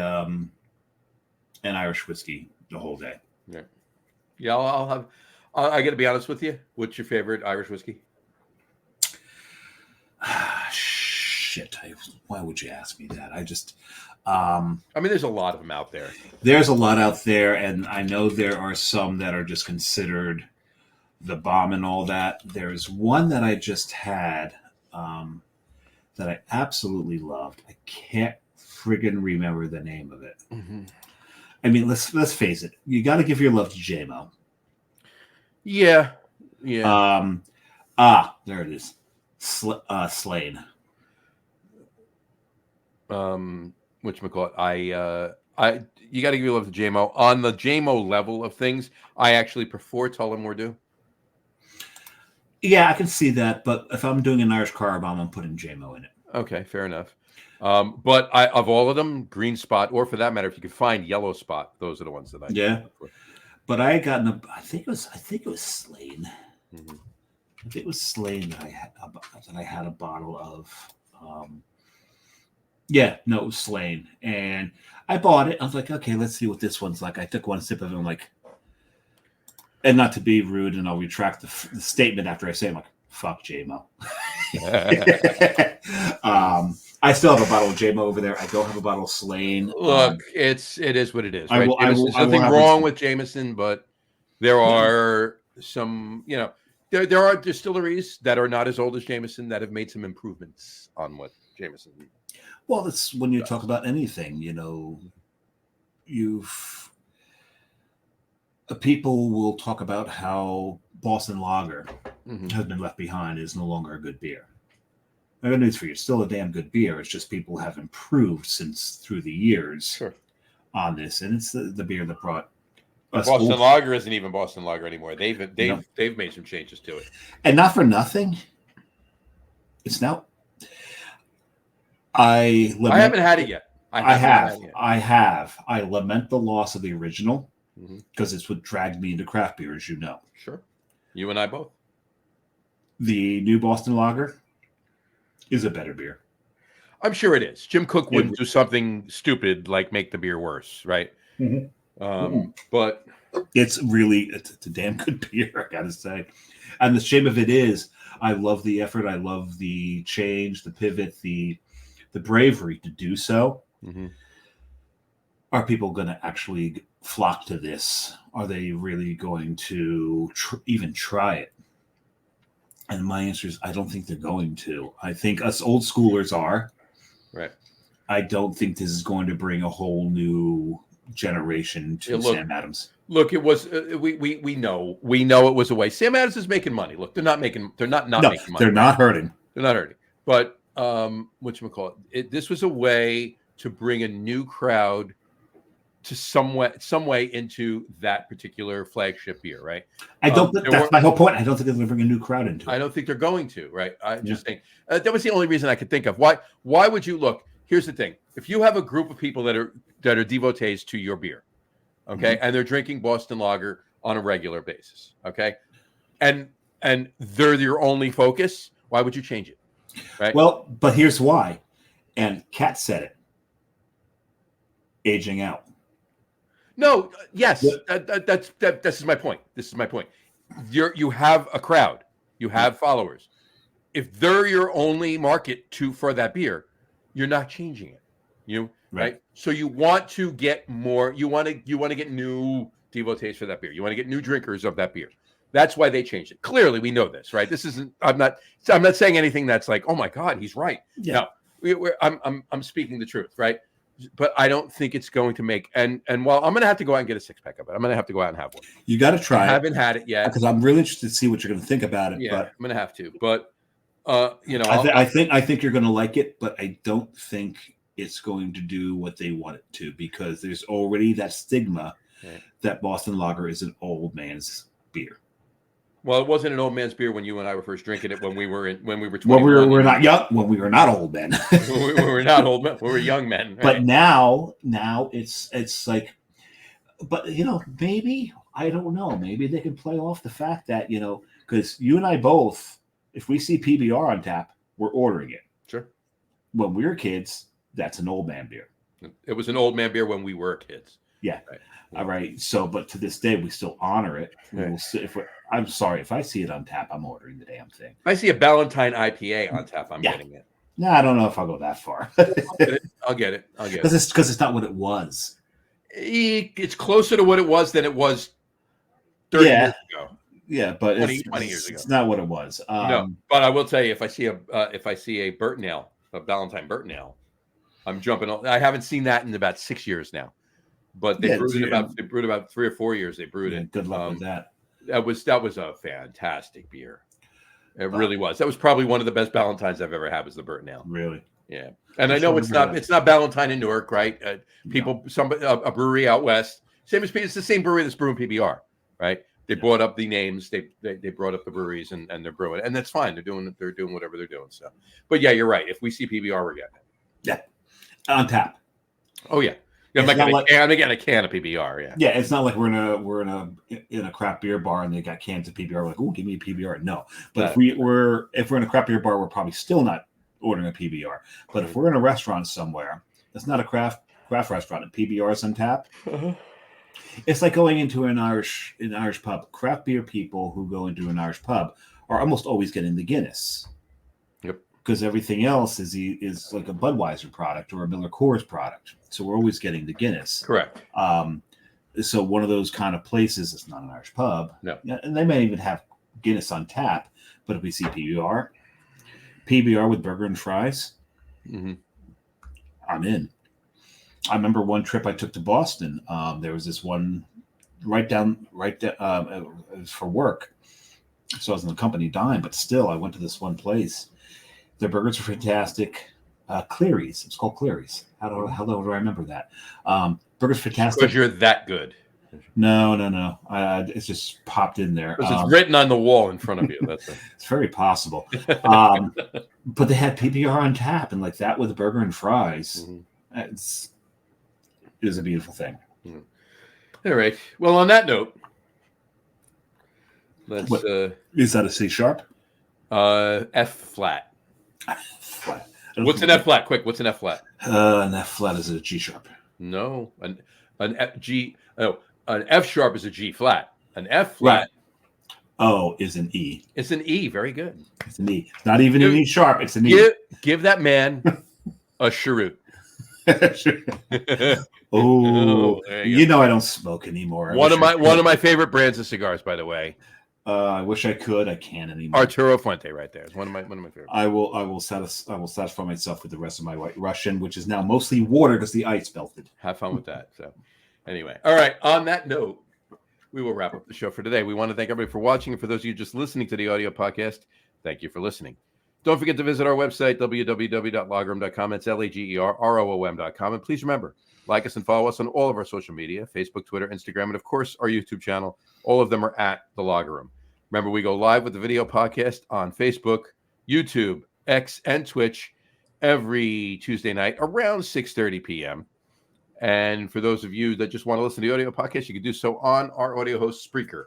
Irish whiskey the whole day. Yeah. I'll have. I got to be honest with you. What's your favorite Irish whiskey? Shit! Why would you ask me that? I just. I mean, there's a lot of them out there. There's a lot out there, and I know there are some that are just considered the bomb and all that. There's one that I just had that I absolutely loved. I can't friggin' remember the name of it. Mm-hmm. I mean, let's face it. You got to give your love to JMO. Yeah. There it is. Slane. Whatchamacallit? You got to give your love to JMO. On the JMO level of things, I actually prefer Tullamore Dew. Yeah, I can see that, but if I'm doing an Irish car bomb, I'm putting JMO in it. Okay, fair enough. But of all of them, Green Spot, or for that matter, if you could find Yellow Spot, those are the ones that I look for. But I had gotten I think it was Slane. Mm-hmm. I think it was Slane that I had a bottle of. It was Slane, and I bought it. I was like, okay, let's see what this one's like. I took one sip of it. I'm like, and not to be rude, and I'll retract the statement after I say, I'm like, fuck JMO. I still have a bottle of JMO over there. I don't have a bottle of Slane. Look, it is what it is. Right? There's nothing wrong with Jameson, but there are some, there are distilleries that are not as old as Jameson that have made some improvements on what Jameson. Well, that's when you talk about anything, people will talk about how Boston Lager has been left behind, is no longer a good beer. I got news for you. It's still a damn good beer. It's just people have improved through the years Sure. on this, and it's the beer that brought But us Boston old- Lager isn't even Boston Lager anymore. They've No. made some changes to it. And not for nothing, it's now. I haven't had it yet. I have. had it yet. I have. I lament the loss of the original Mhm. because it's what dragged me into craft beer, as you know. Sure. You and I both. The new Boston Lager is a better beer. I'm sure it is. Jim Cook wouldn't do something stupid like make the beer worse, right? Mhm. But It's a damn good beer, I gotta say. And the shame of it is, I love the effort. I love the change, the pivot, the bravery to do so. mhm. Are people going to actually flock to this? Are they really going to even try it? And my answer is, I don't think they're going to. I think us old schoolers are. Right. I don't think this is going to bring a whole new generation to Sam Adams. Look, it was we know it was a waste. Sam Adams is making money. Look, they're not making money. They're not hurting. They're not hurting. But whatchamacallit, this was a way to bring a new crowd to some way into that particular flagship beer, right? I don't. That's my whole point. I don't think they're going to bring a new crowd into it. I don't think they're going to, right? I'm just saying that was the only reason I could think of. Why would you look? Here's the thing: if you have a group of people that are devotees to your beer, okay, and they're drinking Boston Lager on a regular basis, okay, and they're your only focus, why would you change it? Right. Well, but here's why, and Kat said it: aging out. No, yes, this is my point. This is my point. You have a crowd, you have followers. If they're your only market for that beer, you're not changing it. Right? So you want to get more. You want to get new devotees for that beer. You want to get new drinkers of that beer. That's why they changed it. Clearly, we know this, right? This isn't. I'm not saying anything that's like, oh my God, he's right. Yeah. No, I'm speaking the truth, right? But I don't think it's going to make and while I'm going to have to go out and get a 6-pack of it, I'm going to have to go out and have one. You got to try. I haven't had it yet because I'm really interested to see what you're going to think about it. Yeah, but I'm going to have to. But I think you're going to like it, but I don't think it's going to do what they want it to because there's already that stigma that Boston Lager is an old man's beer. Well, it wasn't an old man's beer when you and I were first drinking it when we were 21. Well, we were not young when we were not old men. we were not old men. We were young men. Right? But now it's like, but maybe I don't know. Maybe they can play off the fact that because you and I both, if we see PBR on tap, we're ordering it. Sure. When we were kids, that's an old man beer. It was an old man beer when we were kids. Yeah. Right. All right. So, but to this day, we still honor it. I'm sorry if I see it on tap, I'm ordering the damn thing. If I see a Ballantine IPA on tap, I'm getting it. No, I don't know if I'll go that far. I'll get it. Because it's not what it was. It's closer to what it was than it was 30 years ago. Yeah, but 20 years ago. It's not what it was. No, but I will tell you, if I see a Burton Ale, a Ballantine Burton Ale, I'm jumping on. I haven't seen that in about 6 years now. But they brewed about 3 or 4 years. They brewed it. Good luck with that. That was a fantastic beer. It really was. That was probably one of the best Ballantines I've ever had. Was the Burton Ale. Really? Yeah. And I know it's not Ballantine in Newark, right? A brewery out west. It's the same brewery that's brewing PBR, right? They brought up the names. They brought up the breweries and they're brewing, and that's fine. They're doing whatever they're doing. So, but yeah, you're right. If we see PBR, we're getting it. Yeah, on tap. Oh yeah. I'm getting a can of PBR. Yeah. Yeah, it's not like we're in a craft beer bar and they got cans of PBR. We're like, oh, give me a PBR. No, but if we're in a craft beer bar, we're probably still not ordering a PBR. But if we're in a restaurant somewhere, that's not a craft restaurant. A PBR is on tap. It's like going into an Irish pub. Craft beer people who go into an Irish pub are almost always getting the Guinness. Yep. Because everything else is like a Budweiser product or a Miller Coors product. So we're always getting the Guinness. Correct. So one of those kind of places, it's not an Irish pub. No. And they may even have Guinness on tap. But if we see PBR with burger and fries, I'm in. I remember one trip I took to Boston. There was this one right down, it was for work. So I was on the company dime, but still I went to this one place Their burgers are fantastic. Cleary's. It's called Cleary's. How do I remember that? Burgers fantastic. Because you're that good. No. It's just popped in there. Because it's written on the wall in front of you. That's it. It's very possible. But they had PBR on tap, and like that with a burger and fries. Mm-hmm. It is a beautiful thing. All right. Well, on that note, let's Is that a C sharp? F flat. Flat. What's an F flat? Quick, what's an F flat? An F flat is a G sharp. No, an F sharp is a G flat. An F flat is an E. It's an E. Very good. It's an E. Not even an E sharp. It's an E. Give that man a cheroot. Oh, you know I don't smoke anymore. One of my favorite brands of cigars, by the way. I wish I could. I can't anymore. Arturo Fuente, right there, is one of my favorites. I will satisfy myself with the rest of my White Russian, which is now mostly water because the ice melted. Have fun with that. So, anyway, all right. On that note, we will wrap up the show for today. We want to thank everybody for watching, and for those of you just listening to the audio podcast, thank you for listening. Don't forget to visit our website, www.lagerum.com. It's LAGERROOM.com. And please remember, like us and follow us on all of our social media, Facebook, Twitter, Instagram, and of course, our YouTube channel. All of them are at The Lager Room. Remember, we go live with the video podcast on Facebook, YouTube, X, and Twitch every Tuesday night around 6:30 p.m. And for those of you that just want to listen to the audio podcast, you can do so on our audio host, Spreaker,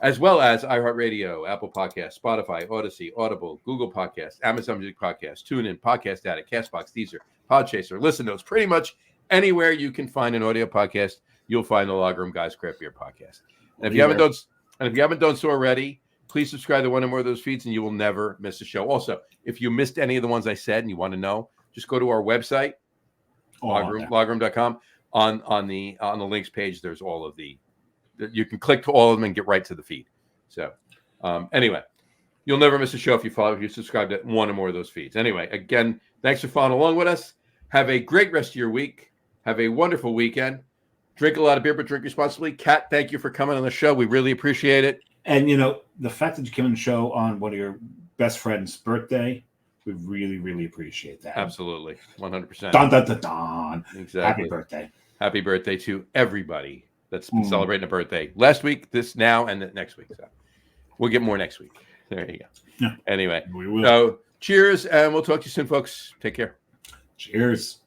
as well as iHeartRadio, Apple Podcasts, Spotify, Odyssey, Audible, Google Podcasts, Amazon Music Podcasts, TuneIn, Podcast Addict, CastBox, Deezer, Podchaser, Listen Notes. Pretty much anywhere you can find an audio podcast, you'll find the Lager Room Guys Craft Beer podcast. And if you haven't done so already, please subscribe to one or more of those feeds, and you will never miss a show. Also, if you missed any of the ones I said and you want to know, just go to our website, lagerroom.com. On the links page, there's all of you can click to all of them and get right to the feed. So anyway, you'll never miss a show if you subscribe to one or more of those feeds. Anyway, again, thanks for following along with us. Have a great rest of your week. Have a wonderful weekend. Drink a lot of beer, but drink responsibly. Kat, thank you for coming on the show. We really appreciate it. And, the fact that you came on the show on one of your best friend's birthday, we really, really appreciate that. Absolutely. 100%. Dun, dun, dun, dun. Exactly. Happy birthday. Happy birthday to everybody that's been celebrating a birthday last week, this now, and next week. So we'll get more next week. There you go. Yeah. Anyway, we will. So cheers, and we'll talk to you soon, folks. Take care. Cheers.